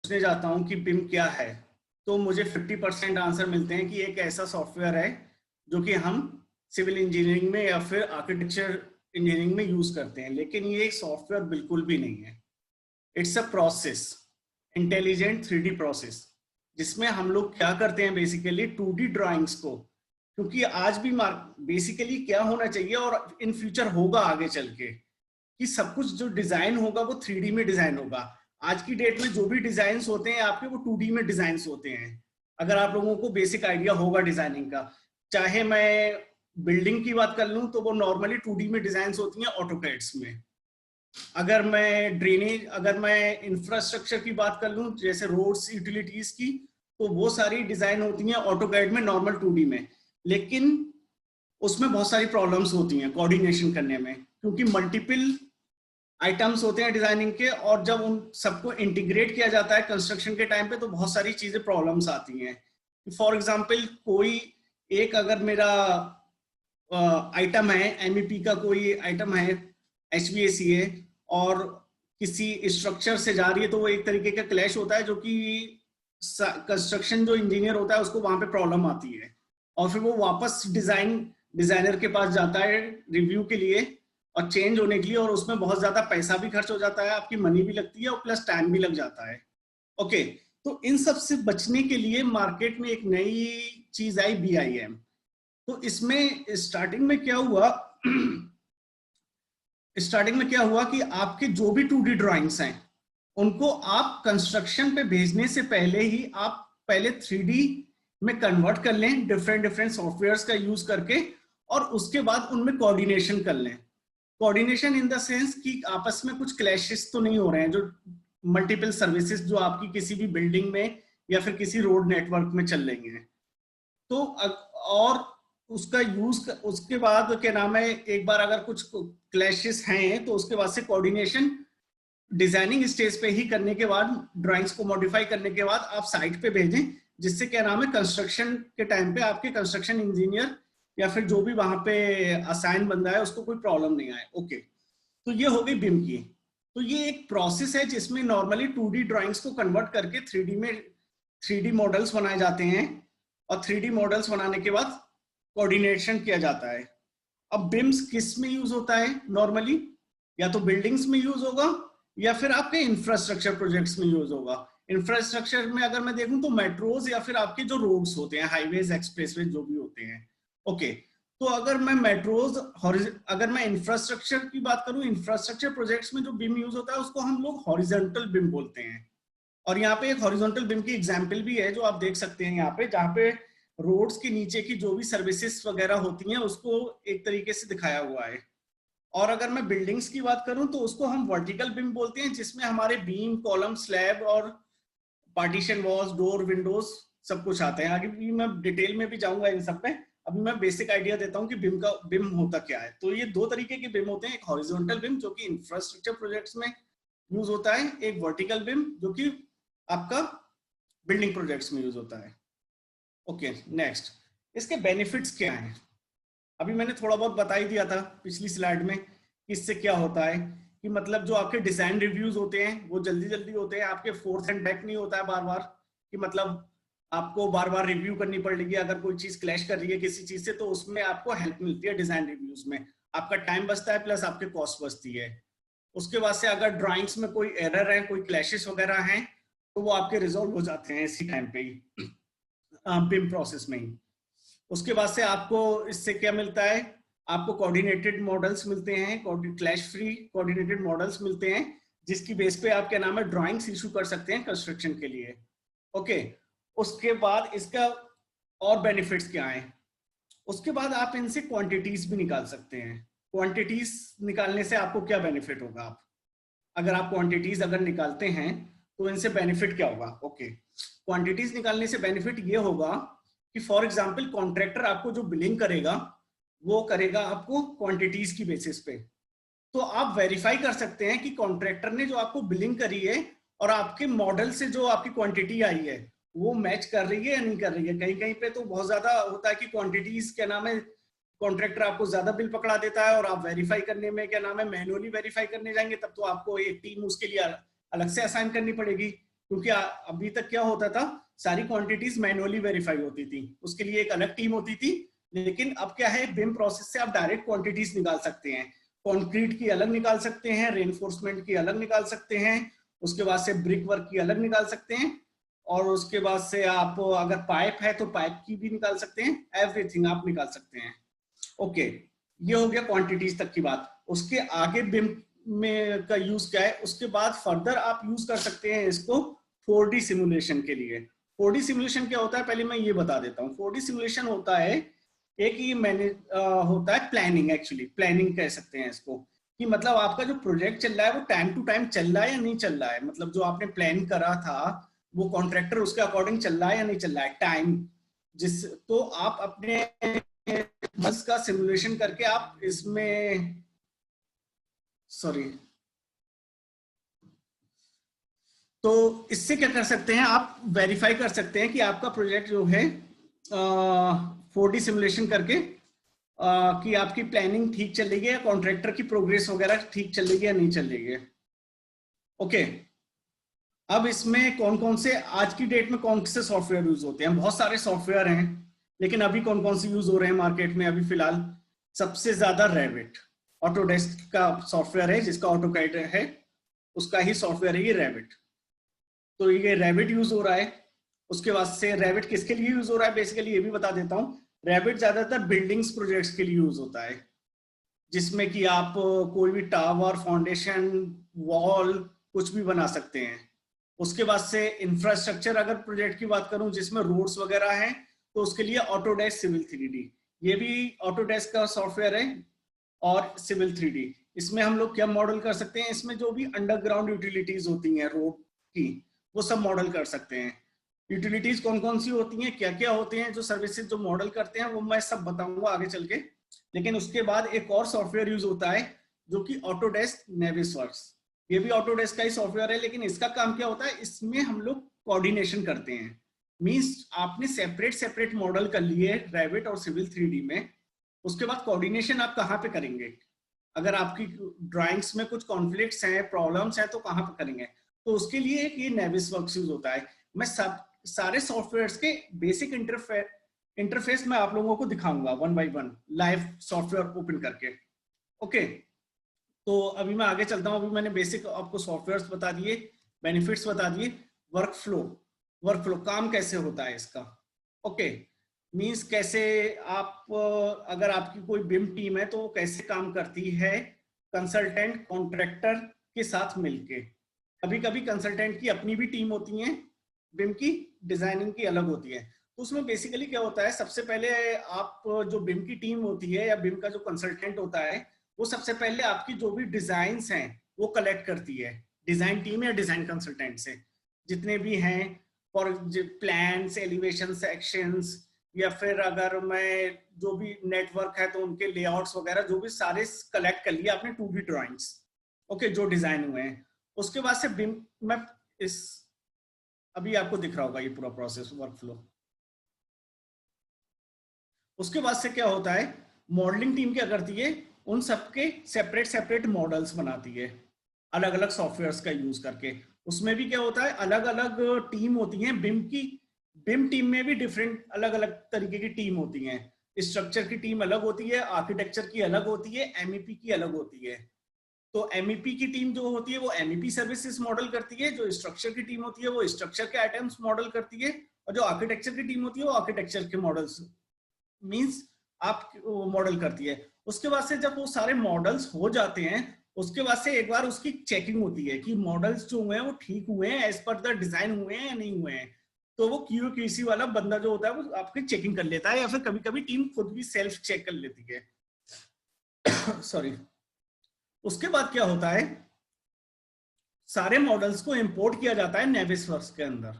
पूछने जाता हूँ कि बिम क्या है, तो मुझे 50% आंसर मिलते हैं कि एक ऐसा सॉफ्टवेयर है जो कि हम सिविल इंजीनियरिंग में या फिर आर्किटेक्चर इंजीनियरिंग में यूज करते हैं, लेकिन ये एक सॉफ्टवेयर बिल्कुल भी नहीं है। It's a process, intelligent 3D process, जिसमें हम लोग क्या करते हैं बेसिकली 2D ड्राइंग्स को, क्योंकि आज भी बेसिकली क्या होना चाहिए और इन फ्यूचर होगा आगे चल के कि सब कुछ जो डिजाइन होगा वो 3D में डिजाइन होगा। आज की डेट में जो भी डिजाइन होते हैं आपके, वो 2D में डिजाइन होते हैं। अगर आप लोगों को बेसिक आइडिया होगा डिजाइनिंग का, चाहे मैं बिल्डिंग की बात कर लूं तो वो नॉर्मली 2D में डिजाइन होती हैं ऑटोकैड्स में। अगर मैं ड्रेनेज, अगर मैं इंफ्रास्ट्रक्चर की बात कर लूं जैसे रोड्स यूटिलिटीज की, तो वो सारी डिजाइन होती हैं ऑटोकैड में नॉर्मल 2D में। लेकिन उसमें बहुत सारी प्रॉब्लम्स होती हैं कोऑर्डिनेशन करने में, क्योंकि मल्टीपल आइटम्स होते हैं डिजाइनिंग के, और जब उन सबको इंटीग्रेट किया जाता है कंस्ट्रक्शन के टाइम पे तो बहुत सारी चीजें प्रॉब्लम्स आती हैं। फॉर एग्जांपल कोई एक अगर मेरा आइटम है, एमईपी का कोई आइटम है, एचवीएसीए, और किसी स्ट्रक्चर से जा रही है, तो वो एक तरीके का क्लैश होता है जो कि कंस्ट्रक्शन जो इंजीनियर होता है उसको वहां पे प्रॉब्लम आती है, और फिर वो वापस डिजाइनर के पास जाता है रिव्यू के लिए और चेंज होने के लिए, और उसमें बहुत ज्यादा पैसा भी खर्च हो जाता है, आपकी मनी भी लगती है और प्लस टाइम भी लग जाता है। ओके, तो इन सब से बचने के लिए मार्केट में एक नई चीज आई, BIM। तो इसमें स्टार्टिंग में क्या हुआ कि आपके जो भी 2D ड्राइंग्स हैं उनको आप कंस्ट्रक्शन पे भेजने से पहले ही आप पहले 3D में कन्वर्ट कर लें डिफरेंट सॉफ्टवेयर्स का यूज करके, और उसके बाद उनमें कोऑर्डिनेशन कर लें। कोऑर्डिनेशन इन द सेंस कि आपस में कुछ क्लैशेस तो नहीं हो रहे हैं, जो मल्टीपल सर्विसेज जो आपकी किसी भी बिल्डिंग में या फिर किसी रोड नेटवर्क में चल रही हैं। तो और उसका यूज, उसके बाद क्या नाम है, एक बार अगर कुछ क्लैशेस हैं तो उसके बाद से कोऑर्डिनेशन डिजाइनिंग स्टेज पे ही करने के बाद, ड्राइंग्स को मॉडिफाई करने के बाद आप साइट पे भेजें, जिससे क्या नाम है कंस्ट्रक्शन के टाइम पे आपके कंस्ट्रक्शन इंजीनियर या फिर जो भी वहां पे असाइन बंदा है उसको कोई प्रॉब्लम नहीं आए। ओके, तो ये हो गई बिम की। तो ये एक प्रोसेस है जिसमें नॉर्मली 2D ड्राइंग्स को कन्वर्ट करके 3D मॉडल्स बनाए जाते हैं, और 3D मॉडल्स बनाने के बाद कोऑर्डिनेशन किया जाता है। अब बिम्स किस में यूज होता है नॉर्मली? या तो बिल्डिंग्स में यूज होगा या फिर आपके इंफ्रास्ट्रक्चर प्रोजेक्ट्स में यूज होगा। इंफ्रास्ट्रक्चर में अगर मैं देखूं तो मेट्रोज या फिर आपके जो रोड्स होते हैं, हाईवेज, एक्सप्रेसवे जो भी होते हैं। ओके, तो अगर मैं अगर मैं इंफ्रास्ट्रक्चर की बात करूं, इंफ्रास्ट्रक्चर प्रोजेक्ट्स में जो बिम यूज होता है उसको हम लोग हॉरिजॉन्टल बिम बोलते हैं। और यहाँ पे एक हॉरिजॉन्टल बिम की एग्जांपल भी है जो आप देख सकते हैं यहाँ पे, जहाँ पे रोड्स के नीचे की जो भी सर्विसेज वगैरह होती हैं उसको एक तरीके से दिखाया हुआ है। और अगर मैं बिल्डिंग्स की बात करूं तो उसको हम वर्टिकल बिम बोलते हैं, जिसमें हमारे बीम, कॉलम, स्लैब और पार्टीशन वॉल्स, डोर, विंडोज सब कुछ आते हैं। आगे भी मैं डिटेल में भी जाऊंगा इन सब पे, अभी मैं बेसिक आइडिया देता हूं कि बिम होता क्या है। तो ये दो तरीके के बिम होते हैं, एक हॉरिजॉन्टल बिम जो कि इंफ्रास्ट्रक्चर प्रोजेक्ट्स में यूज होता है, एक वर्टिकल बिम जो कि आपका बिल्डिंग प्रोजेक्ट्स में यूज होता है। ओके, नेक्स्ट, इसके बेनिफिट्स क्या हैं? अभी मैंने थोड़ा बहुत बता ही दिया था पिछली स्लाइड में कि इससे क्या होता है, कि मतलब जो आपके डिजाइन रिव्यूज होते हैं वो जल्दी जल्दी होते हैं, आपके फोर्थ एंड बैक नहीं होता है बार बार, कि मतलब आपको बार बार रिव्यू करनी पड़ेगी अगर कोई चीज क्लैश कर रही है किसी चीज से, तो उसमें आपको हेल्प मिलती है डिजाइन रिव्यूज में, आपका टाइम बचता है प्लस आपके कॉस्ट बचती है। उसके बाद से अगर ड्राइंग्स में कोई एरर है, कोई क्लैशेस वगैरह हैं, तो वो आपके रिजॉल्व हो जाते हैं इसी टाइम पे ही, बिम प्रोसेस में ही। उसके बाद से आपको इससे क्या मिलता है, आपको कोऑर्डिनेटेड मॉडल्स मिलते हैं, क्लैश फ्री कोऑर्डिनेटेड मॉडल्स मिलते हैं, जिसकी बेस पे आप क्या नाम है ड्राइंग्स इशू कर सकते हैं कंस्ट्रक्शन के लिए। ओके, उसके बाद इसका और बेनिफिट्स क्या हैं? उसके बाद आप इनसे क्वांटिटीज भी निकाल सकते हैं। क्वांटिटीज निकालने से आपको क्या बेनिफिट होगा? आप अगर आप क्वांटिटीज अगर निकालते हैं तो इनसे बेनिफिट क्या होगा? ओके, क्वांटिटीज निकालने से बेनिफिट ये होगा कि फॉर एग्जांपल कॉन्ट्रैक्टर आपको जो बिलिंग करेगा वो करेगा आपको क्वांटिटीज की बेसिस पे। तो आप वेरीफाई कर सकते हैं कि कॉन्ट्रैक्टर ने जो आपको बिलिंग करी है और आपके मॉडल से जो आपकी क्वांटिटी आई है वो मैच कर रही है या नहीं कर रही है। कहीं कहीं पे तो बहुत ज्यादा होता है कि क्वांटिटीज क्या नाम है, कॉन्ट्रैक्टर आपको ज्यादा बिल पकड़ा देता है और आप वेरीफाई करने में क्या नाम है मैन्युअली वेरीफाई करने जाएंगे, तब तो आपको एक टीम उसके लिए अलग से असाइन करनी पड़ेगी। क्योंकि अभी तक क्या होता था, सारी क्वांटिटीज मैनुअली वेरीफाई होती थी, उसके लिए एक अलग टीम होती थी। लेकिन अब क्या है, बिम प्रोसेस से आप डायरेक्ट क्वांटिटीज निकाल सकते हैं। कंक्रीट की अलग निकाल सकते हैं, रेनफोर्समेंट की अलग निकाल सकते हैं, उसके बाद से ब्रिक वर्क की अलग निकाल सकते हैं, और उसके बाद से आप अगर पाइप है तो पाइप की भी निकाल सकते हैं, एवरीथिंग आप निकाल सकते हैं। ओके, ये हो गया क्वांटिटीज तक की बात। उसके आगे बिम में का यूज क्या है, उसके बाद फर्दर आप यूज कर सकते हैं इसको 4D सिमुलेशन के लिए। 4D सिमुलेशन क्या होता है, पहले मैं ये बता देता हूँ। 4D सिमुलेशन होता है एक ये होता है प्लानिंग, एक्चुअली प्लानिंग कह सकते हैं इसको, कि मतलब आपका जो प्रोजेक्ट चल रहा है वो टाइम टू टाइम चल रहा है या नहीं चल रहा है, मतलब जो आपने प्लान करा था वो कॉन्ट्रैक्टर उसके अकॉर्डिंग चल रहा है या नहीं चल रहा है टाइम, जिस तो आप अपने बस का सिमुलेशन करके आप इसमें तो इससे क्या कर सकते हैं, आप वेरीफाई कर सकते हैं कि आपका प्रोजेक्ट जो है 4D सिमुलेशन करके कि आपकी प्लानिंग ठीक चल रही है या कॉन्ट्रैक्टर की प्रोग्रेस वगैरह ठीक चल रही है या नहीं चल रही है। ओके, अब इसमें कौन कौन से आज की डेट में कौन से सॉफ्टवेयर यूज होते हैं, बहुत सारे सॉफ्टवेयर हैं, लेकिन अभी कौन कौन से यूज हो रहे हैं मार्केट में अभी फिलहाल, सबसे ज्यादा रेविट, ऑटोडेस्क का सॉफ्टवेयर है, जिसका ऑटोकैड है उसका ही सॉफ्टवेयर है ये रेविट। तो ये रेविट यूज हो रहा है। उसके बाद से रेविट किसके लिए यूज हो रहा है, बेसिकली ये भी बता देता हूँ। रेविट ज्यादातर बिल्डिंग्स प्रोजेक्ट्स के लिए यूज होता है, जिसमें कि आप कोई भी टावर, फाउंडेशन, वॉल कुछ भी बना सकते हैं। उसके बाद से इंफ्रास्ट्रक्चर अगर प्रोजेक्ट की बात करूं जिसमें रोड्स वगैरह हैं, तो उसके लिए ऑटोडेस्क सिविल 3D, ये भी ऑटोडेस्क का सॉफ्टवेयर है, और सिविल 3D। इसमें हम लोग क्या मॉडल कर सकते हैं, इसमें जो भी अंडरग्राउंड यूटिलिटीज होती हैं रोड की, वो सब मॉडल कर सकते हैं। यूटिलिटीज कौन कौन सी होती हैं, क्या क्या होते हैं, जो सर्विसेज जो मॉडल करते हैं, वो मैं सब बताऊंगा आगे चल के। लेकिन उसके बाद एक और सॉफ्टवेयर यूज होता है जो कि ऑटोडेस्क नेविसवर्क्स, ये भी ऑटोडेस्क का ही सॉफ्टवेयर है, लेकिन इसका काम क्या होता है, इसमें हम लोग कोऑर्डिनेशन करते हैं। मींस आपने सेपरेट सेपरेट मॉडल कर लिए रेविट और सिविल 3D में, उसके बाद कोऑर्डिनेशन आप कहाँ पे करेंगे, अगर आपकी ड्राइंग्स में कुछ कॉन्फ्लिक्ट्स हैं, प्रॉब्लम्स हैं, तो कहाँ पे करेंगे, तो उसके लिए एक ये नेविसवर्क्स यूज होता है। मैं सारे सॉफ्टवेयर्स के बेसिक इंटरफेस मैं आप लोगों को दिखाऊंगा one by one live software open करके। ओके, तो अभी मैं आगे चलता हूँ। अभी मैंने बेसिक आपको सॉफ्टवेयर्स बता दिए, बेनिफिट्स बता दिए, वर्कफ्लो काम कैसे होता है इसका। ओके, मींस कैसे आप अगर आपकी कोई बिम टीम है तो वो कैसे काम करती है कंसल्टेंट कॉन्ट्रैक्टर के साथ मिलके। कभी कभी कंसल्टेंट की अपनी भी टीम होती है, बिम की डिजाइनिंग की अलग होती है। तो उसमें बेसिकली क्या होता है, सबसे पहले आप जो बिम की टीम होती है या बिम का जो कंसल्टेंट होता है, वो सबसे पहले आपकी जो भी डिजाइन्स हैं वो कलेक्ट करती है, डिजाइन टीम या डिजाइन कंसल्टेंट से, जितने भी हैं, फॉर प्लान्स, एलिवेशन, सेक्शंस, या फिर अगर मैं जो भी नेटवर्क है तो उनके लेआउट्स वगैरह जो भी सारे कलेक्ट कर लिया आपने 2D ड्राइंग्स, ओके, जो डिजाइन हुए हैं। उसके बाद से बिम, मैं इस अभी आपको दिख रहा होगा ये पूरा प्रोसेस वर्कफ्लो। उसके बाद से क्या होता है, मॉडलिंग टीम क्या करती है, उन सबके सेपरेट सेपरेट मॉडल्स बनाती है अलग अलग सॉफ्टवेयर्स का यूज करके। उसमें भी क्या होता है, अलग अलग टीम होती है बिम की, बिम टीम में भी डिफरेंट अलग अलग तरीके की टीम होती है। स्ट्रक्चर की टीम अलग होती है, आर्किटेक्चर की अलग होती है, एमईपी की अलग होती है। तो एमईपी की टीम जो होती है वो एमईपी सर्विसेज मॉडल करती है, जो स्ट्रक्चर की टीम होती है वो स्ट्रक्चर के आइटम्स मॉडल करती है, और जो आर्किटेक्चर की टीम होती है वो आर्किटेक्चर के मॉडल्स मींस आप मॉडल करती है। उसके बाद से जब वो सारे मॉडल्स हो जाते हैं, उसके बाद से एक बार उसकी चेकिंग होती है कि मॉडल्स जो हुए हैं वो ठीक हुए हैं, एज पर द डिजाइन हुए हैं या नहीं हुए हैं। तो वो QA/QC वाला बंदा जो होता है वो आपकी चेकिंग कर लेता है, या फिर कभी कभी टीम खुद भी सेल्फ चेक कर लेती है सॉरी। उसके बाद क्या होता है, सारे मॉडल्स को इंपोर्ट किया जाता है नेविसवर्क्स के अंदर,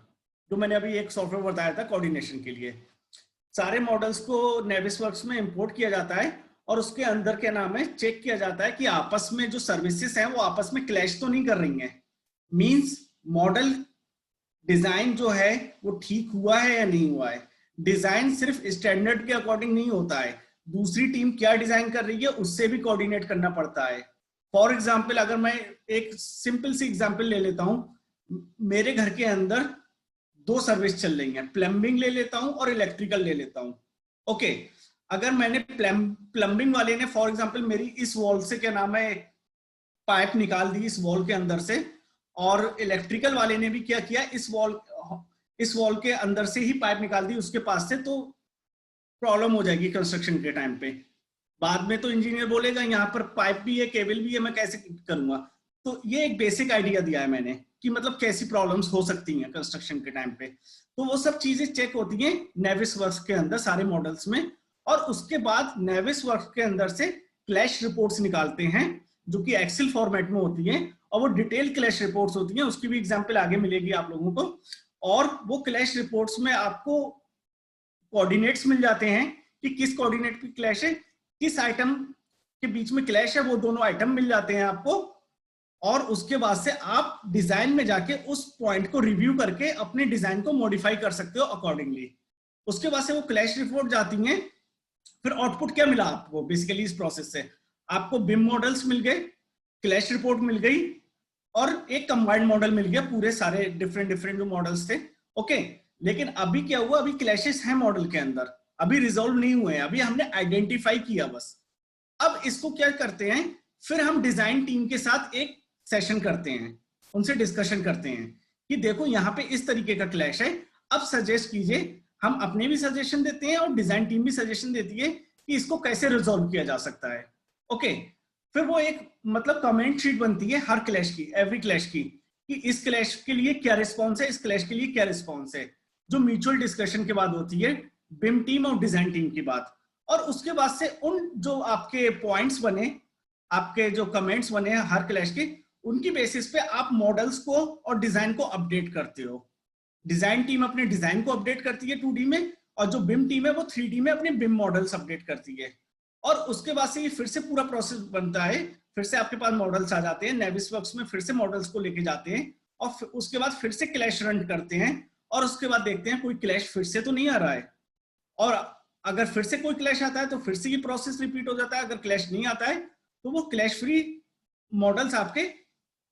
जो मैंने अभी एक सॉफ्टवेयर बताया था कोऑर्डिनेशन के लिए। सारे मॉडल्स को नेविसवर्क्स में इंपोर्ट किया जाता है, और उसके अंदर क्या नाम है, चेक किया जाता है कि आपस में जो सर्विसेज हैं वो आपस में क्लैश तो नहीं कर रही हैं। मींस मॉडल डिजाइन जो है वो ठीक हुआ है या नहीं हुआ है। डिजाइन सिर्फ स्टैंडर्ड के अकॉर्डिंग नहीं होता है, दूसरी टीम क्या डिजाइन कर रही है उससे भी कोऑर्डिनेट करना पड़ता है। फॉर एग्जाम्पल, अगर मैं एक सिंपल सी एग्जाम्पल ले लेता हूं, मेरे घर के अंदर 2 सर्विस चल रही हैं, प्लम्बिंग ले लेता हूं और इलेक्ट्रिकल ले लेता हूं। ओके, अगर मैंने प्लम्बिंग वाले ने फॉर एग्जांपल मेरी इस वॉल से क्या नाम है पाइप निकाल दी इस वॉल के अंदर से, और इलेक्ट्रिकल वाले ने भी क्या किया इस वॉल के अंदर से ही पाइप निकाल दी उसके पास से, तो प्रॉब्लम हो जाएगी कंस्ट्रक्शन के टाइम पे। बाद में तो इंजीनियर बोलेगा यहाँ पर पाइप भी है, केबल भी है, मैं कैसे करूंगा। तो ये एक बेसिक आइडिया दिया है मैंने कि मतलब कैसी प्रॉब्लम्स हो सकती हैं कंस्ट्रक्शन के टाइम पे। तो वो सब चीजें चेक होती हैं नेविस वर्क्स के अंदर सारे मॉडल्स में, और उसके बाद नेविस वर्क्स के अंदर से क्लैश रिपोर्ट्स निकालते हैं जो कि एक्सेल फॉर्मेट में होती हैं, और वो डिटेल क्लैश रिपोर्ट्स होती हैं, उसकी भी एग्जांपल आगे मिलेगी आप लोगों को। और वो क्लैश रिपोर्ट्स में आपको कोऑर्डिनेट्स मिल जाते हैं कि किस कोऑर्डिनेट की क्लैश है, किस आइटम के बीच में क्लैश है, वो दोनों आइटम मिल जाते हैं आपको। और उसके बाद से आप डिजाइन में जाके उस पॉइंट को रिव्यू करके अपने डिजाइन को मॉडिफाई कर सकते हो अकॉर्डिंगली। उसके बाद से वो क्लैश रिपोर्ट जाती हैं। फिर आउटपुट क्या मिला आपको बेसिकली इस प्रोसेस से, आपको बिम मॉडल्स मिल गए, क्लैश रिपोर्ट मिल गई, और एक कंबाइंड मॉडल मिल गया, पूरे सारे डिफरेंट जो मॉडल्स थे। ओके, लेकिन अभी क्या हुआ, अभी क्लैशेस हैं मॉडल के अंदर, अभी रिजॉल्व नहीं हुए हैं, अभी हमने आइडेंटिफाई किया बस। अब इसको क्या करते हैं, फिर हम डिजाइन टीम के साथ एक सेशन करते हैं, उनसे डिस्कशन करते हैं कि देखो यहाँ पे इस तरीके का क्लैश है, अब सजेस्ट कीजिए। हम अपने भी सजेशन देते हैं और डिजाइन टीम भी सजेशन देती है कि इसको कैसे रिजॉल्व किया जा सकता है। ओके, फिर वो एक मतलब कमेंट शीट बनती है हर क्लैश की, एवरी क्लैश की, कि इस क्लैश के लिए क्या रिस्पॉन्स है, इस क्लैश के लिए क्या रिस्पॉन्स है, जो म्यूचुअल डिस्कशन के बाद होती है बिम टीम और डिजाइन टीम की बात। और उसके बाद से उन जो आपके पॉइंट्स बने, आपके जो कमेंट्स बने हर क्लैश के, उनकी बेसिस पे आप मॉडल्स को और डिजाइन को अपडेट करते हो। डिजाइन टीम अपने डिजाइन को अपडेट करती है 2D में, और जो बिम टीम है वो 3D में अपने बिम मॉडल्स अपडेट करती है। और उसके बाद से ये फिर से पूरा प्रोसेस बनता है, फिर से आपके पास मॉडल्स आ जाते हैं नेविसवर्क्स में, फिर से मॉडल्स को लेके जाते हैं, और उसके बाद फिर से क्लैश रन करते हैं, और उसके बाद देखते हैं कोई क्लैश फिर से तो नहीं आ रहा है। और अगर फिर से कोई क्लैश आता है तो फिर से ये प्रोसेस रिपीट हो जाता है। अगर क्लैश नहीं आता है तो वो क्लैश फ्री मॉडल्स आपके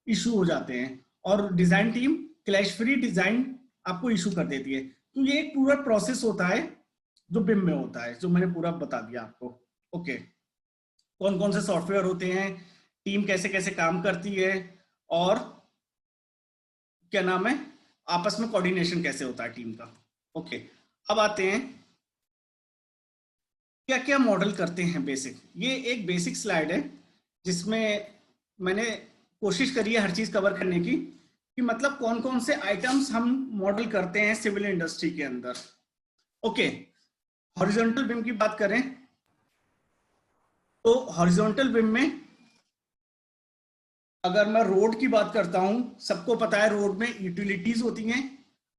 इशू हो जाते हैं, और design team clash free design आपको इशू कर देती है। तो ये एक पूरा प्रोसेस होता है जो बिम में होता है, जो मैंने पूरा बता दिया आपको। ओके, कौन कौन से सॉफ्टवेयर होते हैं, टीम कैसे कैसे काम करती है, और क्या नाम है आपस में कोऑर्डिनेशन कैसे होता है टीम का। ओके, अब आते हैं क्या क्या मॉडल करते हैं बेसिक। ये एक बेसिक स्लाइड है जिसमें मैंने कोशिश करी है हर चीज कवर करने की, कि मतलब कौन कौन से आइटम्स हम मॉडल करते हैं सिविल इंडस्ट्री के अंदर। ओके, हॉरिजॉन्टल बिम की बात करें तो हॉरिजॉन्टल बिम में अगर मैं रोड की बात करता हूं, सबको पता है रोड में यूटिलिटीज होती हैं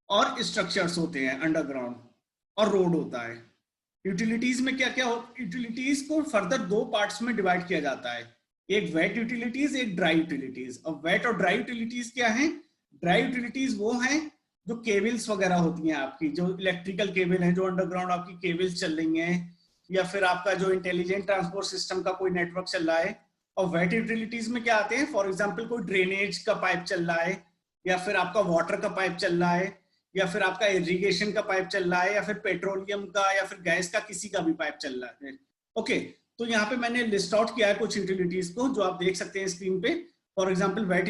और स्ट्रक्चर्स होते हैं अंडरग्राउंड, और रोड होता है। यूटिलिटीज में क्या क्या हो, यूटिलिटीज को फर्दर 2 पार्ट्स में डिवाइड किया जाता है, एक वेट यूटिलिटीज, एक ड्राई यूटिलिटीज। अब वेट और ड्राई यूटिलिटीज क्या है, ड्राई यूटिलिटीज वो हैं जो केबल्स वगैरह होती हैं आपकी, जो इलेक्ट्रिकल केबल हैं, जो अंडरग्राउंड आपकी केबल्स चल रही हैं, या फिर आपका जो इंटेलिजेंट ट्रांसपोर्ट सिस्टम का कोई नेटवर्क चल रहा है। और वेट यूटिलिटीज में क्या आते हैं, फॉर एग्जांपल कोई ड्रेनेज का पाइप चल रहा है, या फिर आपका वाटर का पाइप चल रहा है, या फिर आपका इरिगेशन का पाइप चल रहा है, या फिर पेट्रोलियम का, या फिर गैस का, किसी का भी पाइप चल रहा है। ओके, तो यहाँ पे मैंने लिस्ट आउट किया है कुछ यूटिलिटीज को, जो आप देख सकते हैं स्क्रीन पे। फॉर एग्जांपल वेट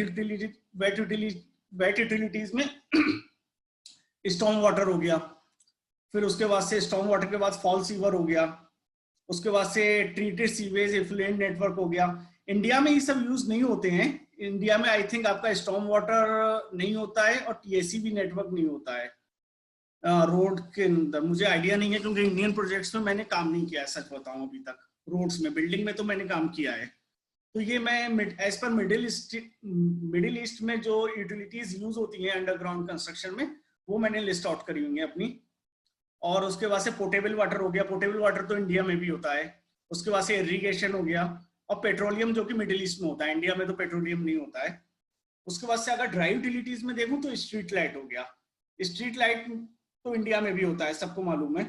यूटिलिटीज में स्टॉर्म वाटर हो गया, फिर उसके बाद से स्टॉर्म वाटर के बाद फॉल सीवर हो गया, उसके बाद से ट्रीटेड सीवेज इफ्लुएंट नेटवर्क हो गया। इंडिया में ये सब यूज नहीं होते हैं, इंडिया में आई थिंक आपका स्टॉर्म वाटर नहीं होता है, और टीएससीबी नेटवर्क नहीं होता है रोड के अंदर। मुझे आइडिया नहीं है क्योंकि इंडियन प्रोजेक्ट्स में मैंने काम नहीं किया है, सच बताऊं अभी तक। रोड्स में, बिल्डिंग में तो मैंने काम किया है। तो ये मैं एज पर मिडिल ईस्ट में जो यूटिलिटीज यूज होती हैं अंडरग्राउंड कंस्ट्रक्शन में, वो मैंने लिस्ट आउट करी हुई है अपनी। और उसके बाद से पोर्टेबल वाटर हो गया, पोर्टेबल वाटर तो इंडिया में भी होता है। उसके बाद से इरिगेशन हो गया, और पेट्रोलियम जो कि मिडिल ईस्ट में होता है, इंडिया में तो पेट्रोलियम नहीं होता है। उसके बाद से अगर ड्राई यूटिलिटीज में देखूं तो स्ट्रीट लाइट हो गया, स्ट्रीट लाइट तो इंडिया में भी होता है, सबको मालूम है।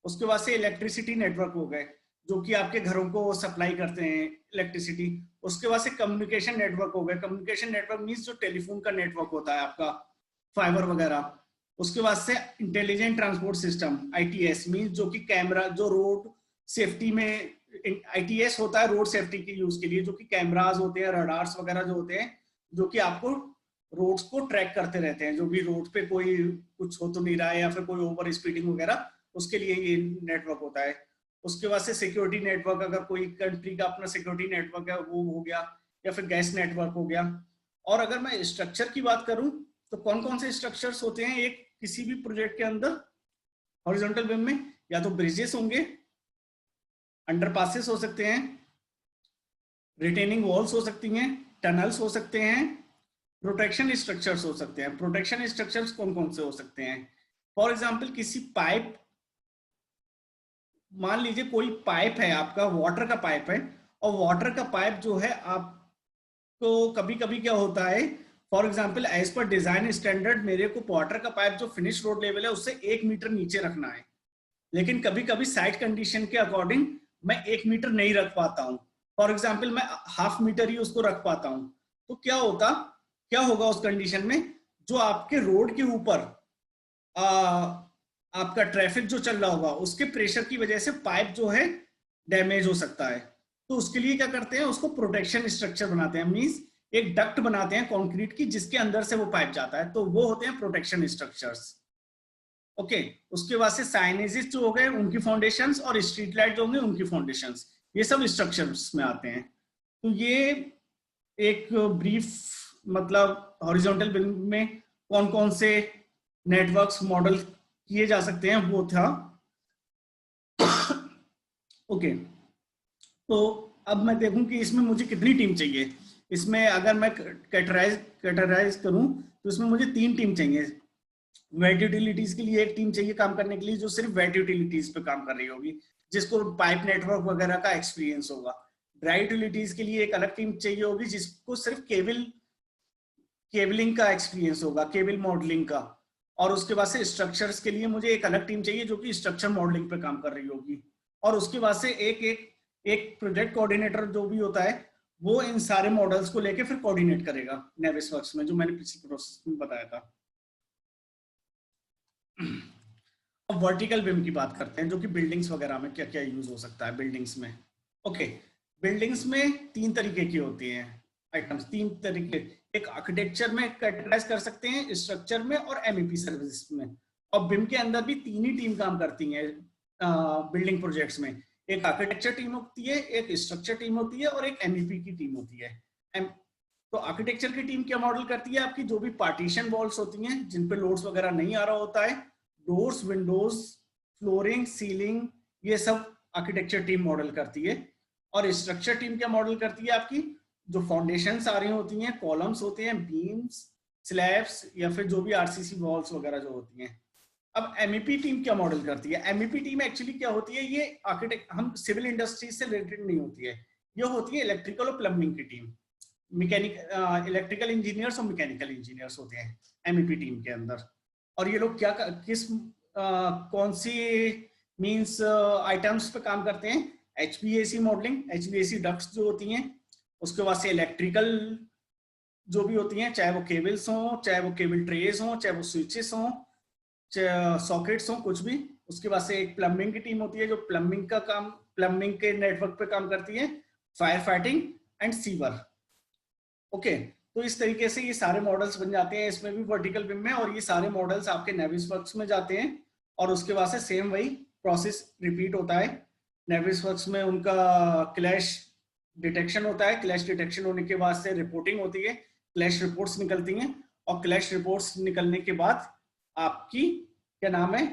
उसके बाद से इलेक्ट्रिसिटी नेटवर्क हो गए, जो कि आपके घरों को सप्लाई करते हैं इलेक्ट्रिसिटी। उसके बाद से कम्युनिकेशन नेटवर्क हो गए। कम्युनिकेशन नेटवर्क मीन्स जो टेलीफोन का नेटवर्क होता है आपका, फाइबर वगैरह। उसके बाद से intelligent transport system, ITS means जो कि कैमरा, जो रोड सेफ्टी में आईटीएस होता है रोड सेफ्टी के यूज के लिए, जो कि कैमरास होते हैं, रडार्स वगैरह जो होते हैं, जो कि आपको रोड्स को ट्रैक करते रहते हैं, जो भी रोड पे कोई कुछ हो तो नहीं रहा है या फिर कोई ओवर स्पीडिंग वगैरह, उसके लिए ये नेटवर्क होता है। उसके बाद से सिक्योरिटी नेटवर्क, अगर कोई कंट्री का अपना सिक्योरिटी नेटवर्क है वो हो गया, या फिर गैस नेटवर्क हो गया। और अगर मैं स्ट्रक्चर की बात करूं तो कौन कौन से स्ट्रक्चर्स होते हैं एक किसी भी प्रोजेक्ट के अंदर हॉरिजॉन्टल बीम में? या तो ब्रिजेस होंगे, अंडरपासेस हो सकते हैं, रिटेनिंग वॉल्स हो सकती हैं, टनल्स हो सकते हैं, प्रोटेक्शन स्ट्रक्चर्स हो सकते हैं। प्रोटेक्शन स्ट्रक्चर्स कौन कौन से हो सकते हैं? फॉर एग्जांपल किसी पाइप, मान लीजिए कोई पाइप है आपका, वाटर का पाइप है, और वाटर का पाइप जो है आपको कभी कभी क्या होता है, for example as per design standard मेरे को वाटर का पाइप जो फिनिश रोड लेवल है उससे 1 मीटर नीचे रखना है, लेकिन कभी कभी साइट कंडीशन के अकॉर्डिंग मैं 1 मीटर नहीं रख पाता हूँ। फॉर एग्जाम्पल मैं 1/2 मीटर ही उसको रख पाता हूँ। तो क्या होगा उस कंडीशन में, जो आपके रोड के ऊपर आपका ट्रैफिक जो चल रहा होगा उसके प्रेशर की वजह से पाइप जो है डैमेज हो सकता है। तो उसके लिए क्या करते हैं, उसको प्रोटेक्शन स्ट्रक्चर बनाते हैं, मींस एक डक्ट बनाते हैं कंक्रीट की जिसके अंदर से वो पाइप जाता है, तो वो होते हैं प्रोटेक्शन स्ट्रक्चर्स। ओके, उसके बाद से साइनेजेस जो हो गए उनकी फाउंडेशंस, और स्ट्रीट लाइट जो होंगे उनकी फाउंडेशंस, ये सब स्ट्रक्चर्स में आते हैं। तो ये एक ब्रीफ मतलब हॉरिजॉन्टल बिल्डिंग में कौन कौन से नेटवर्क्स मॉडल किए जा सकते हैं वो था। ओके, तो अब मैं देखूं कि इसमें मुझे कितनी टीम चाहिए। इसमें अगर मैं कैटेगराइज करूं तो इसमें मुझे 3 टीम चाहिए। वेट यूटिलिटीज के लिए एक टीम चाहिए काम करने के लिए जो सिर्फ वेट यूटिलिटीज पे काम कर रही होगी, जिसको पाइप नेटवर्क वगैरह का एक्सपीरियंस होगा। ड्राई यूटिलिटीज के लिए एक अलग टीम चाहिए होगी जिसको सिर्फ केबलिंग का एक्सपीरियंस होगा, केबल मॉडलिंग का। और उसके बाद से स्ट्रक्चर्स के लिए मुझे एक अलग टीम चाहिए जो कि स्ट्रक्चर मॉडलिंग पे काम कर रही होगी। और उसके बाद से एक प्रोजेक्ट कोऑर्डिनेटर जो भी होता है वो इन सारे मॉडल्स को लेके फिर कोऑर्डिनेट करेगा नेविसवर्क्स में, जो मैंने पिछले प्रोसेस में बताया था। अब वर्टिकल बिम की बात करते हैं, जो कि बिल्डिंग्स वगैरह में क्या क्या यूज हो सकता है बिल्डिंग्स में। ओके, बिल्डिंग्स में 3 तरीके की होती हैं आइटम्स, 3 तरीके। एक आर्किटेक्चर में कैटेगराइज कर सकते हैं, स्ट्रक्चर में, और एमईपी सर्विस में। और बिम के अंदर भी 3 ही टीम काम करती हैं बिल्डिंग प्रोजेक्ट्स में। एक आर्किटेक्चर टीम होती है, एक स्ट्रक्चर टीम होती है, और एक एमईपी की टीम होती है। तो आर्किटेक्चर की टीम क्या मॉडल करती है, आपकी जो भी पार्टीशन वॉल्स होती हैं जिन पे लोड्स वगैरह नहीं आ रहा होता है, डोर्स, विंडोज, फ्लोरिंग, सीलिंग, ये सब आर्किटेक्चर टीम मॉडल करती है। और स्ट्रक्चर टीम क्या मॉडल करती है, आपकी जो फाउंडेशंस आ रही होती हैं, कॉलम्स होते हैं, बीम्स, स्लैब्स, या फिर जो भी आरसीसी वॉल्स वगैरह जो होती हैं। अब एमईपी टीम क्या मॉडल करती है? एमईपी टीम एक्चुअली क्या होती है, ये आर्किटेक्ट, हम सिविल इंडस्ट्री से रिलेटेड नहीं होती है, ये होती है इलेक्ट्रिकल और प्लम्बिंग की टीम। इलेक्ट्रिकल इंजीनियर्स और मैकेनिकल इंजीनियर्स होते हैं एमईपी टीम के अंदर। और ये लोग क्या कौन सी मींस आइटम्स पे काम करते हैं? एचवीएसी मॉडलिंग, एचवीएसी डक्ट्स जो होती हैं, उसके बाद से इलेक्ट्रिकल जो भी होती हैं, चाहे वो केबल्स हों, चाहे वो केबल ट्रेस हों, चाहे वो स्विचेस हों, चाहे सॉकेट्स हों, कुछ भी। उसके बाद से एक प्लम्बिंग की टीम होती है जो प्लम्बिंग के नेटवर्क पे काम करती है, fire fighting and sewer. Okay, तो इस तरीके से ये सारे मॉडल्स बन जाते हैं इसमें भी वर्टिकल बिम में, और ये सारे मॉडल्स आपके नेविसवर्क्स में जाते हैं। और उसके बाद से सेम वही प्रोसेस रिपीट होता है। नेविसवर्क्स में उनका क्लैश डिटेक्शन होता है, क्लैश डिटेक्शन होने के बाद से रिपोर्टिंग होती है, क्लैश रिपोर्ट्स निकलती हैं, और क्लैश रिपोर्ट्स निकलने के बाद आपकी क्या नाम है,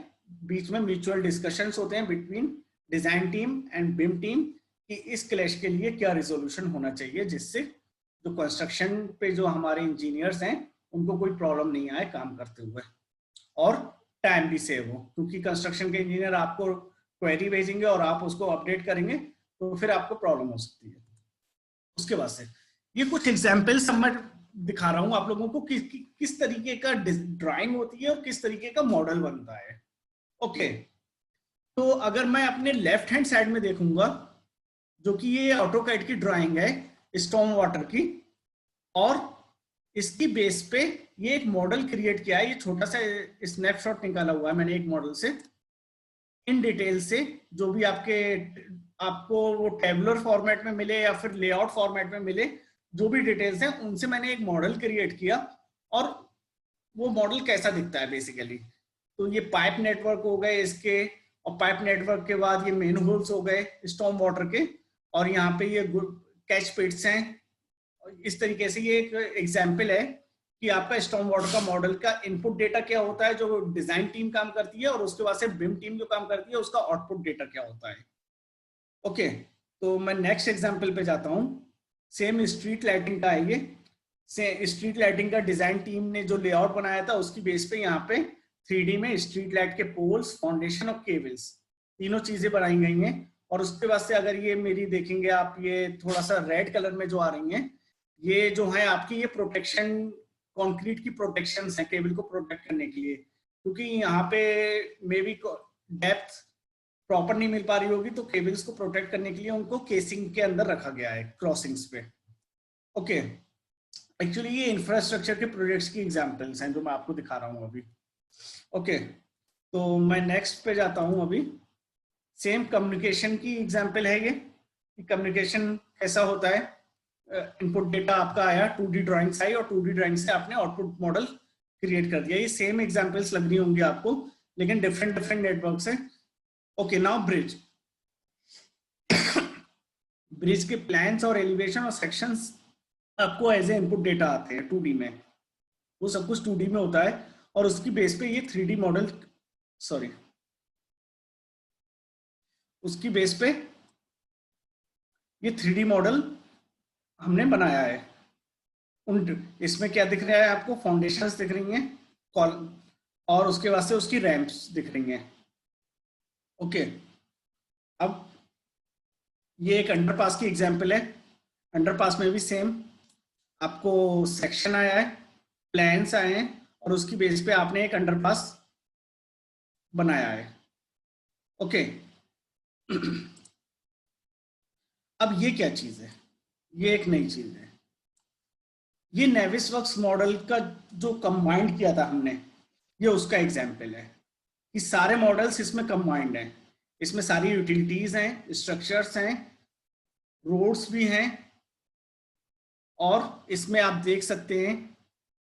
बीच में म्यूचुअल डिस्कशंस होते हैं between design team and BIM team कि इस क्लैश के लिए क्या रिजोल्यूशन होना चाहिए, जिससे जो कंस्ट्रक्शन पे जो हमारे इंजीनियर्स हैं उनको कोई प्रॉब्लम नहीं आए काम करते हुए, और टाइम भी सेव हो। क्योंकि कंस्ट्रक्शन के इंजीनियर आपको क्वेरी भेजेंगे और आप उसको अपडेट करेंगे तो फिर आपको प्रॉब्लम हो सकती है। उसके बाद से ये कुछ एग्जाम्पल्स मैं दिखा रहा हूं आप लोगों को कि किस तरीके का ड्राइंग होती है और किस तरीके का मॉडल बनता है। ओके, तो अगर मैं अपने लेफ्ट हैंड साइड में देखूंगा जो कि ये ऑटोकैड की ड्राइंग है स्टॉर्म वाटर की, और इसकी बेस पे ये एक मॉडल क्रिएट किया है। ये छोटा सा स्नैपशॉट निकाला हुआ है मैंने एक मॉडल से, इन डिटेल से जो भी आपको वो टेबुलर फॉर्मेट में मिले या फिर लेआउट फॉर्मेट में मिले, जो भी डिटेल्स हैं उनसे मैंने एक मॉडल क्रिएट किया, और वो मॉडल कैसा दिखता है बेसिकली। तो ये पाइप नेटवर्क हो गए इसके, और पाइप नेटवर्क के बाद ये मेन होल्स हो गए स्टॉर्म वाटर के, और यहाँ पे ये कैच पिट्स हैं। इस तरीके से ये एक एग्जाम्पल है कि आपका स्टॉर्म वाटर का मॉडल का इनपुट डेटा क्या होता है जो डिजाइन टीम काम करती है, और उसके बाद से बिम टीम जो काम करती है उसका आउटपुट डेटा क्या होता है। ओके, तो मैं नेक्स्ट एग्जाम्पल पे जाता हूँ। सेम स्ट्रीट लाइटिंग का है ये। स्ट्रीट लाइटिंग का डिजाइन टीम ने जो लेआउट बनाया था उसकी बेस पे यहाँ पे 3D में स्ट्रीट लाइट के पोल्स, फाउंडेशन और केबल्स, तीनों चीजें बनाई गई हैं। और उसके बाद से अगर ये मेरी देखेंगे आप, ये थोड़ा सा रेड कलर में जो आ रही हैं, ये जो है आपकी ये प्रोटेक्शन, कंक्रीट की प्रोटेक्शन है केबल को प्रोटेक्ट करने के लिए, क्योंकि यहाँ पे मे बी डेप्थ प्रॉपर नहीं मिल पा रही होगी, तो केबल्स को प्रोटेक्ट करने के लिए उनको केसिंग के अंदर रखा गया है क्रॉसिंग्स पे। ओके, एक्चुअली ये इंफ्रास्ट्रक्चर के प्रोजेक्ट्स की एग्जांपल्स हैं जो मैं आपको दिखा रहा हूँ अभी। ओके, तो मैं नेक्स्ट पे जाता हूँ अभी। सेम कम्युनिकेशन की एग्जांपल है ये, कम्युनिकेशन कैसा होता है। इनपुट डेटा आपका आया, 2D ड्राइंग्स आई, और 2D ड्राइंग से आपने आउटपुट मॉडल क्रिएट कर दिया। ये सेम एग्जांपल्स लग रही होंगी आपको, लेकिन डिफरेंट डिफरेंट नेटवर्क्स हैं। Okay, now bridge. ब्रिज के प्लान्स और एलिवेशन और सेक्शंस आपको एज ए इनपुट डेटा आते हैं 2D में, वो सब कुछ 2D में होता है, और उसकी बेस पे ये 3D मॉडल, सॉरी, उसकी बेस पे ये 3D मॉडल हमने बनाया है। इसमें क्या दिख रहा है आपको, फाउंडेशंस दिख रही हैं, और उसके बाद से उसकी रैंप्स दिख रही हैं। ओके, अब ये एक अंडरपास की एग्जांपल है। अंडरपास में भी सेम आपको सेक्शन आया है, प्लान्स आए हैं, और उसकी बेस पे आपने एक अंडरपास बनाया है। ओके, अब ये क्या चीज है, ये एक नई चीज है। ये नेविसवर्क्स मॉडल का जो कंबाइंड किया था हमने, ये उसका एग्जाम्पल है कि सारे मॉडल्स इसमें कंबाइंड हैं। इसमें सारी यूटिलिटीज हैं, स्ट्रक्चर्स हैं, रोड्स भी हैं, और इसमें आप देख सकते हैं